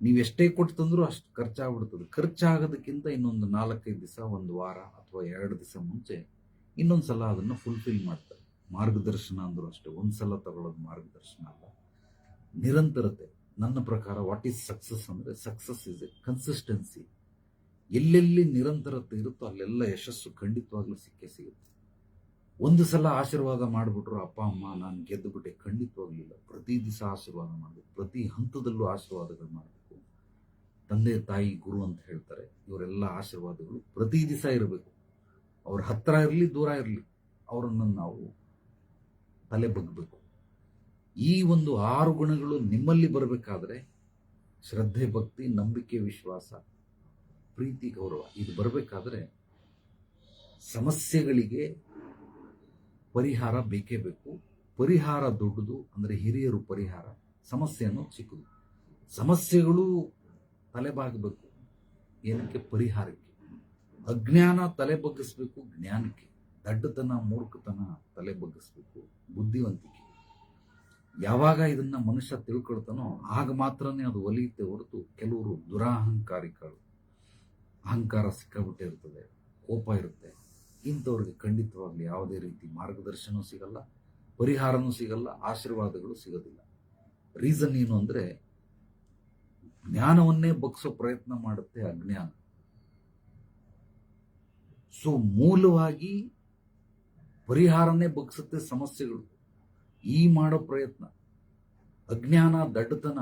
ನೀವೆಷ್ಟೇ ಕೊಟ್ಟು ತಂದರೂ ಅಷ್ಟು ಖರ್ಚಾಗ್ಬಿಡ್ತದೆ. ಖರ್ಚಾಗೋದಕ್ಕಿಂತ ಇನ್ನೊಂದು 4-5 ದಿವಸ, ಒಂದು ವಾರ ಅಥವಾ 2 ದಿವಸ ಮುಂಚೆ ಇನ್ನೊಂದ್ಸಲ ಅದನ್ನು ಫುಲ್ಫಿಲ್ ಮಾಡ್ತಾರೆ. ಮಾರ್ಗದರ್ಶನ ಅಂದರೂ ಅಷ್ಟೇ, ಒಂದ್ಸಲ ತಗೊಳ್ಳೋದು ಮಾರ್ಗದರ್ಶನ ಅಲ್ಲ, ನಿರಂತರತೆ. ನನ್ನ ಪ್ರಕಾರ ವಾಟ್ ಈಸ್ ಸಕ್ಸಸ್ ಅಂದರೆ, ಸಕ್ಸಸ್ ಇಸ್ ಎ ಕನ್ಸಿಸ್ಟೆನ್ಸಿ. ಎಲ್ಲೆಲ್ಲಿ ನಿರಂತರತೆ ಇರುತ್ತೋ ಅಲ್ಲೆಲ್ಲ ಯಶಸ್ಸು ಖಂಡಿತವಾಗ್ಲೂ ಸಿಕ್ಕೇ ಸಿಗುತ್ತೆ. ಒಂದು ಸಲ ಆಶೀರ್ವಾದ ಮಾಡಿಬಿಟ್ರು ಅಪ್ಪ ಅಮ್ಮ ನಾನು ಗೆದ್ದು ಬಿಟ್ಟೆ, ಖಂಡಿತವಾಗ್ಲಿಲ್ಲ. ಪ್ರತಿ ದಿವಸ ಆಶೀರ್ವಾದ ಮಾಡಬೇಕು, ಪ್ರತಿ ಹಂತದಲ್ಲೂ ಆಶೀರ್ವಾದಗಳು ಮಾಡಬೇಕು. ತಂದೆ ತಾಯಿ ಗುರು ಅಂತ ಹೇಳ್ತಾರೆ, ಇವರೆಲ್ಲ ಆಶೀರ್ವಾದಗಳು ಪ್ರತಿ ದಿವಸ ಇರಬೇಕು. ಅವ್ರ ಹತ್ರ ಇರಲಿ ದೂರ ಇರಲಿ, ಅವರನ್ನು ನಾವು ತಲೆ ಬಗ್ಗಬೇಕು. ಈ ಒಂದು 6 ಗುಣಗಳು ನಿಮ್ಮಲ್ಲಿ ಬರಬೇಕಾದ್ರೆ ಶ್ರದ್ಧೆ ಭಕ್ತಿ ನಂಬಿಕೆ ವಿಶ್ವಾಸ ಪ್ರೀತಿ ಗೌರವ ಇದು ಬರಬೇಕಾದ್ರೆ ಸಮಸ್ಯೆಗಳಿಗೆ ಪರಿಹಾರ ಬೇಕೇ ಬೇಕು. ಪರಿಹಾರ ದೊಡ್ಡದು ಅಂದರೆ ಹಿರಿಯರು ಪರಿಹಾರ, ಸಮಸ್ಯೆಯನ್ನು ಚಿಕ್ಕದು. ಸಮಸ್ಯೆಗಳು ತಲೆಬಾಗಬೇಕು, ಏನಕ್ಕೆ? ಪರಿಹಾರಕ್ಕೆ. ಅಜ್ಞಾನ ತಲೆ ಬಗ್ಗಿಸ್ಬೇಕು ಜ್ಞಾನಕ್ಕೆ, ದಡ್ಡತನ ಮೂರ್ಖತನ ತಲೆ ಬಗ್ಗಿಸ್ಬೇಕು ಬುದ್ಧಿವಂತಿಕೆ. ಯಾವಾಗ ಇದನ್ನ ಮನುಷ್ಯ ತಿಳ್ಕೊಳ್ತಾನೋ ಆಗ ಮಾತ್ರನೇ ಅದು ಒಲಿಯುತ್ತೆ ಹೊರತು ಕೆಲವರು ದುರಹಂಕಾರಿಗಳು, ಅಹಂಕಾರ ಸಿಕ್ಕಾಬಿಟ್ಟಿರ್ತದೆ, ಕೋಪ ಇರುತ್ತೆ, ಇಂಥವ್ರಿಗೆ ಖಂಡಿತವಾಗ್ಲಿ ಯಾವುದೇ ರೀತಿ ಮಾರ್ಗದರ್ಶನವೂ ಸಿಗಲ್ಲ, ಪರಿಹಾರನೂ ಸಿಗಲ್ಲ, ಆಶೀರ್ವಾದಗಳು ಸಿಗೋದಿಲ್ಲ. ರೀಸನ್ ಏನು ಅಂದರೆ ಜ್ಞಾನವನ್ನೇ ಬಗ್ಸೋ ಪ್ರಯತ್ನ ಮಾಡುತ್ತೆ ಅಜ್ಞಾನ. ಸೊ ಮೂಲವಾಗಿ ಪರಿಹಾರನೇ ಬಗ್ಸುತ್ತೆ ಸಮಸ್ಯೆಗಳು. ಈ ಮಾಡೋ ಪ್ರಯತ್ನ ಅಜ್ಞಾನ ದಡ್ಡತನ.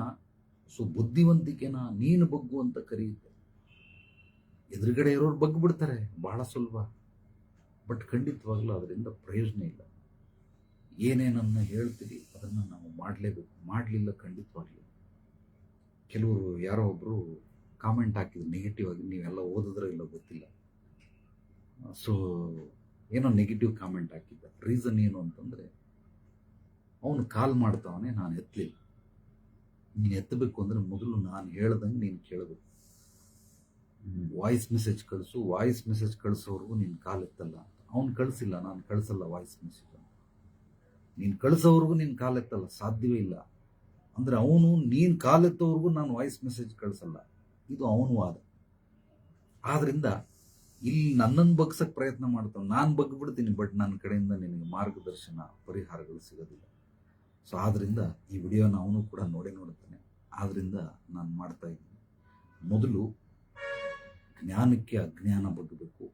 ಸೊ ಬುದ್ಧಿವಂತಿಕೆನ ನೀನು ಬಗ್ಗು ಅಂತ ಕರೆಯುತ್ತೆ. ಎದುರುಗಡೆ ಇರೋರು ಬಗ್ಗು ಬಿಡ್ತಾರೆ, ಬಹಳ ಸುಲಭ. ಬಟ್ ಖಂಡಿತವಾಗ್ಲೂ ಅದರಿಂದ ಪ್ರಯೋಜನ ಇಲ್ಲ. ಏನೇನನ್ನ ಹೇಳ್ತೀರಿ ಅದನ್ನು ನಾವು ಮಾಡಲೇಬೇಕು, ಮಾಡಲಿಲ್ಲ ಖಂಡಿತವಾಗ್ಲಿ. ಕೆಲವರು ಯಾರೋ ಒಬ್ರು ಕಾಮೆಂಟ್ ಹಾಕಿದ್ರು ನೆಗೆಟಿವ್ ಆಗಿ, ನೀವೆಲ್ಲ ಓದಿದ್ರೆ ಇಲ್ಲ ಗೊತ್ತಿಲ್ಲ. ಸೊ ಏನೋ ನೆಗೆಟಿವ್ ಕಾಮೆಂಟ್ ಹಾಕಿದ್ದ. ರೀಸನ್ ಏನು ಅಂತಂದರೆ ಅವನು ಕಾಲ್ ಮಾಡ್ತಾವನೆ, ನಾನು ಎತ್ತಲಿಲ್ಲ. ನೀನು ಎತ್ತಬೇಕು ಅಂದರೆ ಮೊದಲು ನಾನು ಹೇಳ್ದಂಗೆ ನೀನು ಕೇಳಬೇಕು. ವಾಯ್ಸ್ ಮೆಸೇಜ್ ಕಳಿಸು, ವಾಯ್ಸ್ ಮೆಸೇಜ್ ಕಳಿಸೋರ್ಗು ನೀನು ಕಾಲ್ ಎತ್ತಲ್ಲ ಅಂತ. ಅವ್ನು ಕಳಿಸಿಲ್ಲ, ನಾನು ಕಳಿಸಲ್ಲ ವಾಯ್ಸ್ ಮೆಸೇಜ್ ಅಂತ. ನೀನು ಕಳಿಸೋವರೆಗೂ ನೀನು ಕಾಲ್ ಎತ್ತಲ್ಲ, ಸಾಧ್ಯವೇ ಇಲ್ಲ. ಅಂದರೆ ಅವನು ನೀನು ಕಾಲ್ ಎತ್ತೋವರೆಗೂ ನಾನು ವಾಯ್ಸ್ ಮೆಸೇಜ್ ಕಳಿಸಲ್ಲ, ಇದು ಅವನು ವಾದ. ಆದ್ರಿಂದ ಇಲ್ಲಿ ನನ್ನನ್ನು ಬಗ್ಸಕ್ಕೆ ಪ್ರಯತ್ನ ಮಾಡ್ತಾನೆ, ನಾನು ಬಗ್ಬಿಡ್ತೀನಿ, ಬಟ್ ನನ್ನ ಕಡೆಯಿಂದ ನಿನಗೆ ಮಾರ್ಗದರ್ಶನ ಪರಿಹಾರಗಳು ಸಿಗೋದಿಲ್ಲ. ಸೊ ಆದ್ರಿಂದ ಈ ವಿಡಿಯೋನ ಅವನು ಕೂಡ ನೋಡ್ತಾನೆ. ಆದ್ರಿಂದ ನಾನು ಮಾಡ್ತಾ ಇದ್ದೀನಿ. ಮೊದಲು ಜ್ಞಾನಕ್ಕೆ ಅಜ್ಞಾನ ಬಗ್ಗಬೇಕು,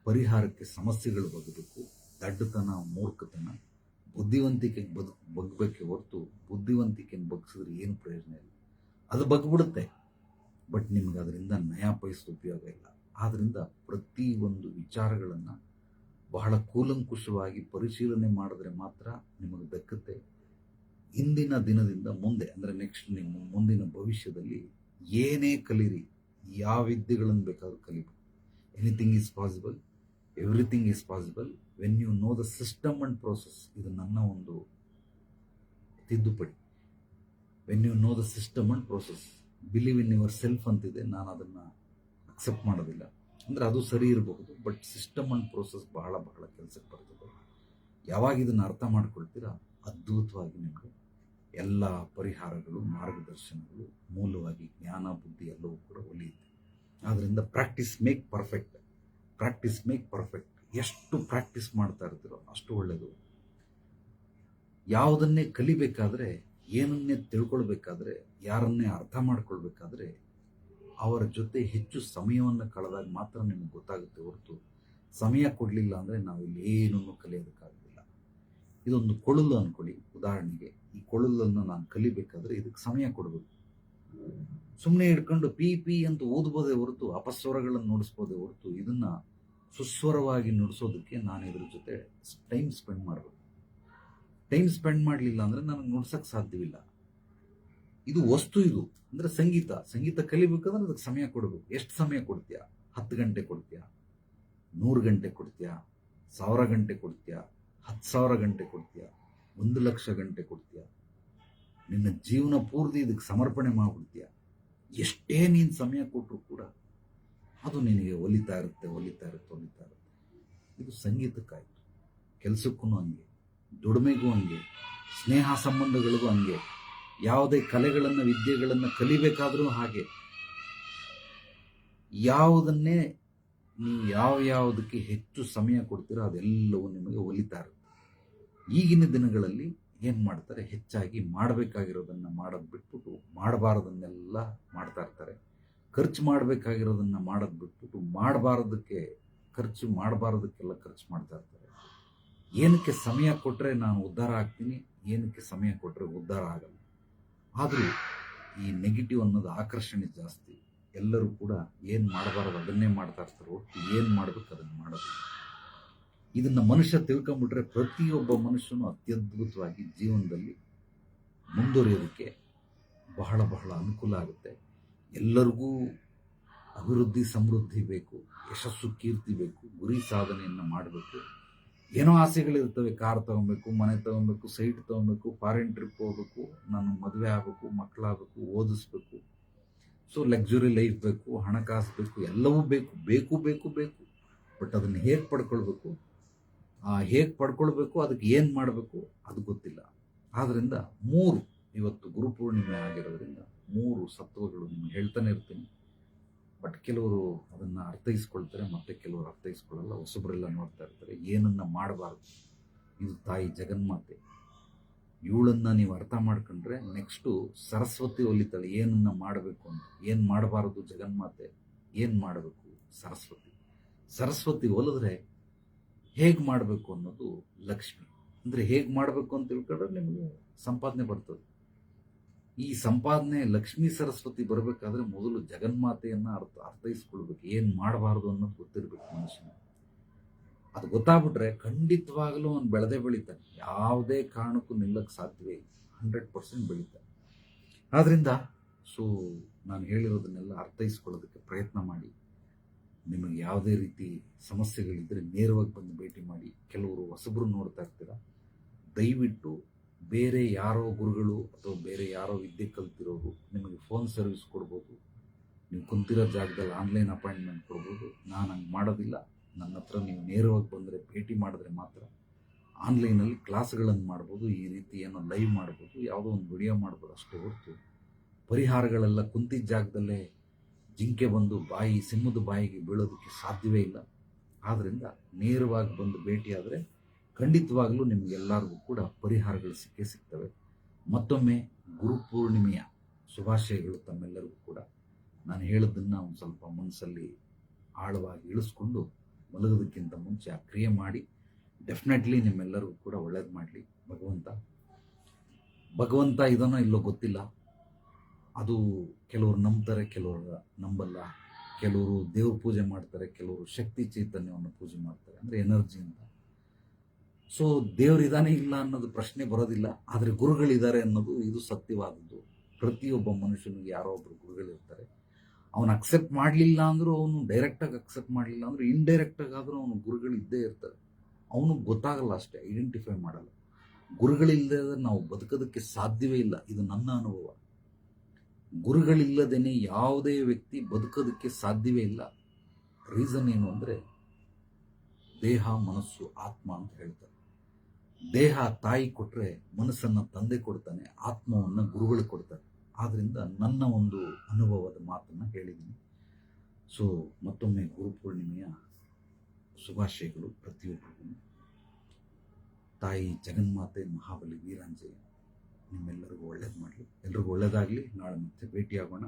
ಪರಿಹಾರಕ್ಕೆ ಸಮಸ್ಯೆಗಳು ಬಗ್ಗಬೇಕು, ದಡ್ಡತನ ಮೂರ್ಖತನ ಬುದ್ಧಿವಂತಿಕೆಗೆ ಬಗ್ಗಬೇಕೆ ಹೊರತು ಬುದ್ಧಿವಂತಿಕೆಯನ್ನು ಬಗ್ಸಿದ್ರೆ ಏನು ಪ್ರಯೋಜನ ಇಲ್ಲ. ಅದು ಬಗ್ಬಿಡುತ್ತೆ, ಬಟ್ ನಿಮ್ಗೆ ಅದರಿಂದ ನಯಾ ಪೈಸೆ ಉಪಯೋಗ ಇಲ್ಲ. ಆದ್ರಿಂದ ಪ್ರತಿಯೊಂದು ವಿಚಾರಗಳನ್ನು ಬಹಳ ಕೂಲಂಕುಷವಾಗಿ ಪರಿಶೀಲನೆ ಮಾಡಿದ್ರೆ ಮಾತ್ರ ನಿಮಗೆ ದಕ್ಕತ್ತೆ. ಇಂದಿನ ದಿನದಿಂದ ಮುಂದೆ ಅಂದರೆ ನೆಕ್ಸ್ಟ್ ನಿಮ್ಮ ಮುಂದಿನ ಭವಿಷ್ಯದಲ್ಲಿ ಏನೇ ಕಲೀರಿ, ಯಾವ ವಿದ್ಯೆಗಳನ್ನು ಬೇಕಾದ್ರೂ ಕಲಿಬೇಕು. Anything is possible, everything is possible when you know the system and process. ಇದು ನನ್ನ ಒಂದು ತಿದ್ದುಪಡಿ. When you know the system and process, believe in your self ಅಂತಿದೆ, ನಾನು ಅದನ್ನು ಅಕ್ಸೆಪ್ಟ್ ಮಾಡೋದಿಲ್ಲ. ಅಂದರೆ ಅದು ಸರಿ ಇರಬಹುದು, ಬಟ್ ಸಿಸ್ಟಮ್ ಅಂಡ್ ಪ್ರೋಸೆಸ್ ಬಹಳ ಬಹಳ ಕೆಲಸಕ್ಕೆ ಬರ್ತದೆ. ಯಾವಾಗ ಇದನ್ನು ಅರ್ಥ ಮಾಡ್ಕೊಳ್ತೀರಾ ಅದ್ಭುತವಾಗಿ ನಿಮಗೆ ಎಲ್ಲ ಪರಿಹಾರಗಳು ಮಾರ್ಗದರ್ಶನಗಳು ಮೂಲವಾಗಿ ಜ್ಞಾನ ಬುದ್ಧಿ ಎಲ್ಲವೂ ಕೂಡ ಒಲಿಯುತ್ತೆ. ಆದ್ದರಿಂದ practice make perfect, practice make perfect. ಎಷ್ಟು ಪ್ರಾಕ್ಟೀಸ್ ಮಾಡ್ತಾ ಇರ್ತೀರೋ ಅಷ್ಟು ಒಳ್ಳೆಯದು. ಯಾವುದನ್ನೇ ಕಲಿಬೇಕಾದ್ರೆ, ಏನನ್ನೇ ತಿಳ್ಕೊಳ್ಬೇಕಾದ್ರೆ, ಯಾರನ್ನೇ ಅರ್ಥ ಮಾಡ್ಕೊಳ್ಬೇಕಾದ್ರೆ ಅವರ ಜೊತೆ ಹೆಚ್ಚು ಸಮಯವನ್ನು ಕಳೆದಾಗ ಮಾತ್ರ ನಿಮಗೆ ಗೊತ್ತಾಗುತ್ತೆ ಹೊರತು ಸಮಯ ಕೊಡಲಿಲ್ಲ ಅಂದರೆ ನಾವಿಲ್ಲಿ ಏನನ್ನು ಕಲಿಯೋದಕ್ಕಾಗೋದಿಲ್ಲ. ಇದೊಂದು ಕೊಳಲು ಅಂದ್ಕೊಳ್ಳಿ ಉದಾಹರಣೆಗೆ. ಈ ಕೊಳಲನ್ನು ನಾನು ಕಲಿಬೇಕಾದ್ರೆ ಇದಕ್ಕೆ ಸಮಯ ಕೊಡಬೇಕು. ಸುಮ್ಮನೆ ಹಿಡ್ಕೊಂಡು ಪಿ ಪಿ ಅಂತ ಓದ್ಬೋದೇ ಹೊರತು ಅಪಸ್ವರಗಳನ್ನು ನುಡಿಸ್ಬೋದೇ ಹೊರತು ಇದನ್ನ ಸುಸ್ವರವಾಗಿ ನುಡಿಸೋದಕ್ಕೆ ನಾನು ಇದ್ರ ಜೊತೆ ಟೈಮ್ ಸ್ಪೆಂಡ್ ಮಾಡಬೇಕು. ಟೈಮ್ ಸ್ಪೆಂಡ್ ಮಾಡಲಿಲ್ಲ ಅಂದರೆ ನನಗೆ ನುಡ್ಸೋಕ್ಕೆ ಸಾಧ್ಯವಿಲ್ಲ. ಇದು ವಸ್ತು, ಇದು ಅಂದರೆ ಸಂಗೀತ ಕಲಿಬೇಕಂದ್ರೆ ಅದಕ್ಕೆ ಸಮಯ ಕೊಡಬೇಕು. ಎಷ್ಟು ಸಮಯ ಕೊಡ್ತೀಯಾ? 10 ಗಂಟೆ ಕೊಡ್ತೀಯಾ? 100 ಗಂಟೆ ಕೊಡ್ತೀಯಾ? 1000 ಗಂಟೆ ಕೊಡ್ತೀಯಾ? 10,000 ಗಂಟೆ ಕೊಡ್ತೀಯಾ? 1,00,000 ಗಂಟೆ ಕೊಡ್ತೀಯಾ? ನಿನ್ನ ಜೀವನ ಪೂರ್ತಿ ಇದಕ್ಕೆ ಸಮರ್ಪಣೆ ಮಾಡ್ಬಿಡ್ತೀಯ. ಎಷ್ಟೇ ನೀನು ಸಮಯ ಕೊಟ್ಟರು ಕೂಡ ಅದು ನಿನಗೆ ಒಲಿತಾ ಇರುತ್ತೆ. ಇದು ಸಂಗೀತಕ್ಕಾಯ್ತು. ಕೆಲಸಕ್ಕೂ ಹಂಗೆ, ದುಡಿಮೆಗೂ ಹಂಗೆ, ಸ್ನೇಹ ಸಂಬಂಧಗಳಿಗೂ ಹಂಗೆ, ಯಾವುದೇ ಕಲೆಗಳನ್ನು ವಿದ್ಯೆಗಳನ್ನು ಕಲಿಬೇಕಾದ್ರೂ ಹಾಗೆ. ಯಾವುದನ್ನೇ ನೀವು ಯಾವುದಕ್ಕೆ ಹೆಚ್ಚು ಸಮಯ ಕೊಡ್ತೀರೋ ಅದೆಲ್ಲವೂ ನಿಮಗೆ ಒಲಿತಾ ಇರುತ್ತೆ. ಈಗಿನ ದಿನಗಳಲ್ಲಿ ಏನು ಮಾಡ್ತಾರೆ, ಹೆಚ್ಚಾಗಿ ಮಾಡಬೇಕಾಗಿರೋದನ್ನು ಮಾಡೋದು ಬಿಟ್ಬಿಟ್ಟು ಮಾಡಬಾರದನ್ನೆಲ್ಲ ಮಾಡ್ತಾ ಇರ್ತಾರೆ. ಖರ್ಚು ಮಾಡಬೇಕಾಗಿರೋದನ್ನು ಮಾಡೋದು ಬಿಟ್ಬಿಟ್ಟು ಮಾಡಬಾರದಕ್ಕೆಲ್ಲ ಖರ್ಚು ಮಾಡ್ತಾ ಇರ್ತಾರೆ. ಏನಕ್ಕೆ ಸಮಯ ಕೊಟ್ಟರೆ ನಾನು ಉದ್ಧಾರ ಆಗ್ತೀನಿ, ಏನಕ್ಕೆ ಸಮಯ ಕೊಟ್ಟರೆ ಉದ್ಧಾರ ಆಗಲ್ಲ. ಆದರೂ ಈ ನೆಗೆಟಿವ್ ಅನ್ನೋದು ಆಕರ್ಷಣೆ ಜಾಸ್ತಿ. ಎಲ್ಲರೂ ಕೂಡ ಏನು ಮಾಡಬಾರದು ಅದನ್ನೇ ಮಾಡ್ತಾ ಇರ್ತಾರೆ ಹೊರತು ಏನು ಮಾಡಬೇಕು ಅದನ್ನು ಮಾಡೋದು. ಇದನ್ನು ಮನುಷ್ಯ ತಿಳ್ಕೊಂಬಿಟ್ರೆ ಪ್ರತಿಯೊಬ್ಬ ಮನುಷ್ಯನು ಅತ್ಯದ್ಭುತವಾಗಿ ಜೀವನದಲ್ಲಿ ಮುಂದುವರಿಯೋದಕ್ಕೆ ಬಹಳ ಬಹಳ ಅನುಕೂಲ ಆಗುತ್ತೆ. ಎಲ್ಲರಿಗೂ ಅಭಿವೃದ್ಧಿ ಸಮೃದ್ಧಿ ಬೇಕು, ಯಶಸ್ಸು ಕೀರ್ತಿ ಬೇಕು, ಗುರಿ ಸಾಧನೆಯನ್ನು ಮಾಡಬೇಕು. ಏನೋ ಆಸೆಗಳಿರ್ತವೆ, ಕಾರ್ ತೊಗೊಬೇಕು, ಮನೆ ತೊಗೊಬೇಕು, ಸೈಟ್ ತೊಗೊಬೇಕು, ಫಾರಿನ್ ಟ್ರಿಪ್ ಹೋಗ್ಬೇಕು, ನಾನು ಮದುವೆ ಆಗಬೇಕು, ಮಕ್ಕಳಾಗಬೇಕು, ಓದಿಸ್ಬೇಕು, ಸೊ ಲಕ್ಸುರಿ ಲೈಫ್ ಬೇಕು, ಹಣಕಾಸು ಬೇಕು, ಎಲ್ಲವೂ ಬೇಕು. ಬಟ್ ಅದನ್ನು ಹೇಗೆ ಪಡ್ಕೊಳ್ಬೇಕು, ಅದಕ್ಕೆ ಏನು ಮಾಡಬೇಕು ಅದು ಗೊತ್ತಿಲ್ಲ. ಆದ್ದರಿಂದ 3 ಇವತ್ತು ಗುರುಪೂರ್ಣಿಮೆ ಆಗಿರೋದ್ರಿಂದ 3 ಸತ್ವಗಳು ನಿಮ್ಗೆ ಹೇಳ್ತಾನೆ ಇರ್ತೀನಿ. ಬಟ್ ಕೆಲವರು ಅದನ್ನು ಅರ್ಥೈಸ್ಕೊಳ್ತಾರೆ, ಮತ್ತೆ ಕೆಲವರು ಅರ್ಥೈಸ್ಕೊಳ್ಳಲ್ಲ. ಹೊಸಬರೆಲ್ಲ ನೋಡ್ತಾ ಇರ್ತಾರೆ. ಏನನ್ನ ಮಾಡಬಾರ್ದು, ಇದು ತಾಯಿ ಜಗನ್ಮಾತೆ. ಇವಳನ್ನು ನೀವು ಅರ್ಥ ಮಾಡ್ಕೊಂಡ್ರೆ ನೆಕ್ಸ್ಟು ಸರಸ್ವತಿ ಒಲಿತಾಳೆ ಏನನ್ನ ಮಾಡಬೇಕು ಅಂತ. ಏನು ಮಾಡಬಾರದು ಜಗನ್ಮಾತೆ, ಏನು ಮಾಡಬೇಕು ಸರಸ್ವತಿ ಒಲಿದ್ರೆ ಹೇಗೆ ಮಾಡಬೇಕು ಅನ್ನೋದು ಲಕ್ಷ್ಮಿ. ಅಂದರೆ ಹೇಗೆ ಮಾಡಬೇಕು ಅಂತ ತಿಳ್ಕೊಂಡ್ರೆ ನಿಮಗೆ ಸಂಪಾದನೆ ಬರ್ತದೆ. ಈ ಸಂಪಾದನೆ ಲಕ್ಷ್ಮೀ ಸರಸ್ವತಿ ಬರಬೇಕಾದ್ರೆ ಮೊದಲು ಜಗನ್ಮಾತೆಯನ್ನು ಅರ್ಥೈಸ್ಕೊಳ್ಬೇಕು. ಏನು ಮಾಡಬಾರ್ದು ಅನ್ನೋದು ಗೊತ್ತಿರಬೇಕು ಮನುಷ್ಯನ. ಅದು ಗೊತ್ತಾಗ್ಬಿಟ್ರೆ ಖಂಡಿತವಾಗಲೂ ಅವನು ಬೆಳೀತಾನೆ. ಯಾವುದೇ ಕಾರಣಕ್ಕೂ ನಿಲ್ಲಕ್ಕೆ ಸಾಧ್ಯವೇ ಇಲ್ಲ. 100% ಬೆಳೀತಾನೆ. ಆದ್ದರಿಂದ ನಾನು ಹೇಳಿರೋದನ್ನೆಲ್ಲ ಅರ್ಥೈಸ್ಕೊಳ್ಳೋದಕ್ಕೆ ಪ್ರಯತ್ನ ಮಾಡಿ. ನಿಮಗೆ ಯಾವುದೇ ರೀತಿ ಸಮಸ್ಯೆಗಳಿದ್ದರೆ ನೇರವಾಗಿ ಬಂದು ಭೇಟಿ ಮಾಡಿ. ಕೆಲವರು ಹೊಸಬರು ನೋಡ್ತಾ ಇರ್ತೀರ, ದಯವಿಟ್ಟು ಬೇರೆ ಯಾರೋ ಗುರುಗಳು ಅಥವಾ ಬೇರೆ ಯಾರೋ ವಿದ್ಯೆ ಕಲ್ತಿರೋರು ನಿಮಗೆ ಫೋನ್ ಸರ್ವಿಸ್ ಕೊಡ್ಬೋದು. ನೀವು ಕುಂತಿರೋ ಜಾಗದಲ್ಲಿ ಆನ್ಲೈನ್ ಅಪಾಯಿಂಟ್ಮೆಂಟ್ ಕೊಡ್ಬೋದು. ನಾನು ಹಂಗೆ ಮಾಡೋದಿಲ್ಲ. ನನ್ನ ಹತ್ರ ನೀವು ನೇರವಾಗಿ ಬಂದರೆ ಭೇಟಿ ಮಾಡಿದ್ರೆ ಮಾತ್ರ ಆನ್ಲೈನಲ್ಲಿ ಕ್ಲಾಸ್ಗಳನ್ನು ಮಾಡ್ಬೋದು. ಈ ರೀತಿ ಏನೋ ಲೈವ್ ಮಾಡ್ಬೋದು, ಯಾವುದೋ ಒಂದು ವಿಡಿಯೋ ಮಾಡ್ಬೋದು ಅಷ್ಟೇ ಹೊರತು ಪರಿಹಾರಗಳೆಲ್ಲ ಕುಂತಿದ್ದ ಜಾಗದಲ್ಲೇ ಜಿಂಕೆ ಬಂದು ಸಿಂಹದ ಬಾಯಿಗೆ ಬೀಳೋದಕ್ಕೆ ಸಾಧ್ಯವೇ ಇಲ್ಲ. ಆದ್ದರಿಂದ ನೇರವಾಗಿ ಬಂದು ಭೇಟಿಯಾದರೆ ಖಂಡಿತವಾಗಲೂ ನಿಮಗೆಲ್ಲರಿಗೂ ಕೂಡ ಪರಿಹಾರಗಳು ಸಿಗ್ತವೆ. ಮತ್ತೊಮ್ಮೆ ಗುರುಪೂರ್ಣಿಮೆಯ ಶುಭಾಶಯಗಳು ತಮ್ಮೆಲ್ಲರಿಗೂ ಕೂಡ. ನಾನು ಹೇಳೋದನ್ನು ಒಂದು ಸ್ವಲ್ಪ ಮನಸ್ಸಲ್ಲಿ ಆಳವಾಗಿ ಇಳಿಸ್ಕೊಂಡು ಮಲಗೋದಕ್ಕಿಂತ ಮುಂಚೆ ಆ ಕ್ರಿಯೆ ಮಾಡಿ. ಡೆಫಿನೆಟ್ಲಿ ನಿಮ್ಮೆಲ್ಲರಿಗೂ ಕೂಡ ಒಳ್ಳೇದು ಮಾಡಲಿ ಭಗವಂತ ಇದನ್ನೋ ಇಲ್ಲೋ ಗೊತ್ತಿಲ್ಲ. ಅದು ಕೆಲವರು ನಂಬ್ತಾರೆ, ಕೆಲವರು ನಂಬಲ್ಲ. ಕೆಲವರು ದೇವ್ರ ಪೂಜೆ ಮಾಡ್ತಾರೆ, ಕೆಲವರು ಶಕ್ತಿ ಚೈತನ್ಯವನ್ನು ಪೂಜೆ ಮಾಡ್ತಾರೆ, ಅಂದರೆ ಎನರ್ಜಿ ಅಂತ. ಸೊ ದೇವರಿದ್ದಾನೆ ಇಲ್ಲ ಅನ್ನೋದು ಪ್ರಶ್ನೆ ಬರೋದಿಲ್ಲ. ಆದರೆ ಗುರುಗಳಿದ್ದಾರೆ ಅನ್ನೋದು ಇದು ಸತ್ಯವಾದದ್ದು. ಪ್ರತಿಯೊಬ್ಬ ಮನುಷ್ಯನಿಗೆ ಯಾರೋ ಒಬ್ಬರು ಗುರುಗಳಿರ್ತಾರೆ. ಅವನು ಅಕ್ಸೆಪ್ಟ್ ಮಾಡಲಿಲ್ಲ ಅಂದರೂ, ಅವನು ಡೈರೆಕ್ಟಾಗಿ ಅಕ್ಸೆಪ್ಟ್ ಮಾಡಲಿಲ್ಲ ಅಂದರೂ ಇಂಡೈರೆಕ್ಟಾಗಿ ಆದರೂ ಅವನು ಗುರುಗಳು ಇದ್ದೇ ಇರ್ತಾರೆ. ಅವನು ಗೊತ್ತಾಗಲ್ಲ ಅಷ್ಟೇ, ಐಡೆಂಟಿಫೈ ಮಾಡಲ್ಲ. ಗುರುಗಳಿಲ್ಲದೆ ನಾವು ಬದುಕೋದಕ್ಕೆ ಸಾಧ್ಯವೇ ಇಲ್ಲ. ಇದು ನನ್ನ ಅನುಭವ. ಗುರುಗಳಿಲ್ಲದೇನೆ ಯಾವುದೇ ವ್ಯಕ್ತಿ ಬದುಕೋದಕ್ಕೆ ಸಾಧ್ಯವೇ ಇಲ್ಲ. ರೀಸನ್ ಏನು ಅಂದರೆ ದೇಹ, ಮನಸ್ಸು, ಆತ್ಮ ಅಂತ ಹೇಳ್ತಾರೆ. ದೇಹ ತಾಯಿ ಕೊಟ್ಟರೆ ಮನಸ್ಸನ್ನು ತಂದೆ ಕೊಡ್ತಾನೆ, ಆತ್ಮವನ್ನು ಗುರುಗಳು ಕೊಡ್ತಾರೆ. ಆದ್ದರಿಂದ ನನ್ನ ಒಂದು ಅನುಭವದ ಮಾತನ್ನು ಹೇಳಿದ್ದೀನಿ. ಮತ್ತೊಮ್ಮೆ ಗುರುಪೂರ್ಣಿಮೆಯ ಶುಭಾಶಯಗಳು ಪ್ರತಿಯೊಬ್ಬರಿಗೂ. ತಾಯಿ ಜಗನ್ಮಾತೆ ಮಹಾಬಲಿ ವೀರಾಂಜನೇಯ ನಿಮ್ಮೆಲ್ಲರಿಗೂ ಒಳ್ಳೇದು ಮಾಡಲಿ, ಎಲ್ರಿಗೂ ಒಳ್ಳೇದಾಗಲಿ. ನಾಳೆ ಮತ್ತೆ ಭೇಟಿಯಾಗೋಣ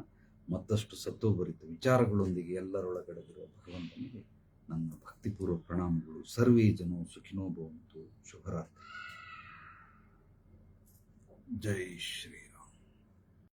ಮತ್ತಷ್ಟು ಸತ್ವಭರಿತ ವಿಚಾರಗಳೊಂದಿಗೆ. ಎಲ್ಲರೊಳಗಡೆಗಿರುವ ಭಗವಂತನಿಗೆ ನನ್ನ ಭಕ್ತಿಪೂರ್ವ ಪ್ರಣಾಮಗಳು. ಸರ್ವೇ ಜನೋ ಸುಖಿನೋ ಭವಂತು. ಶುಭರಾತ್ರಿ. ಜೈ ಶ್ರೀ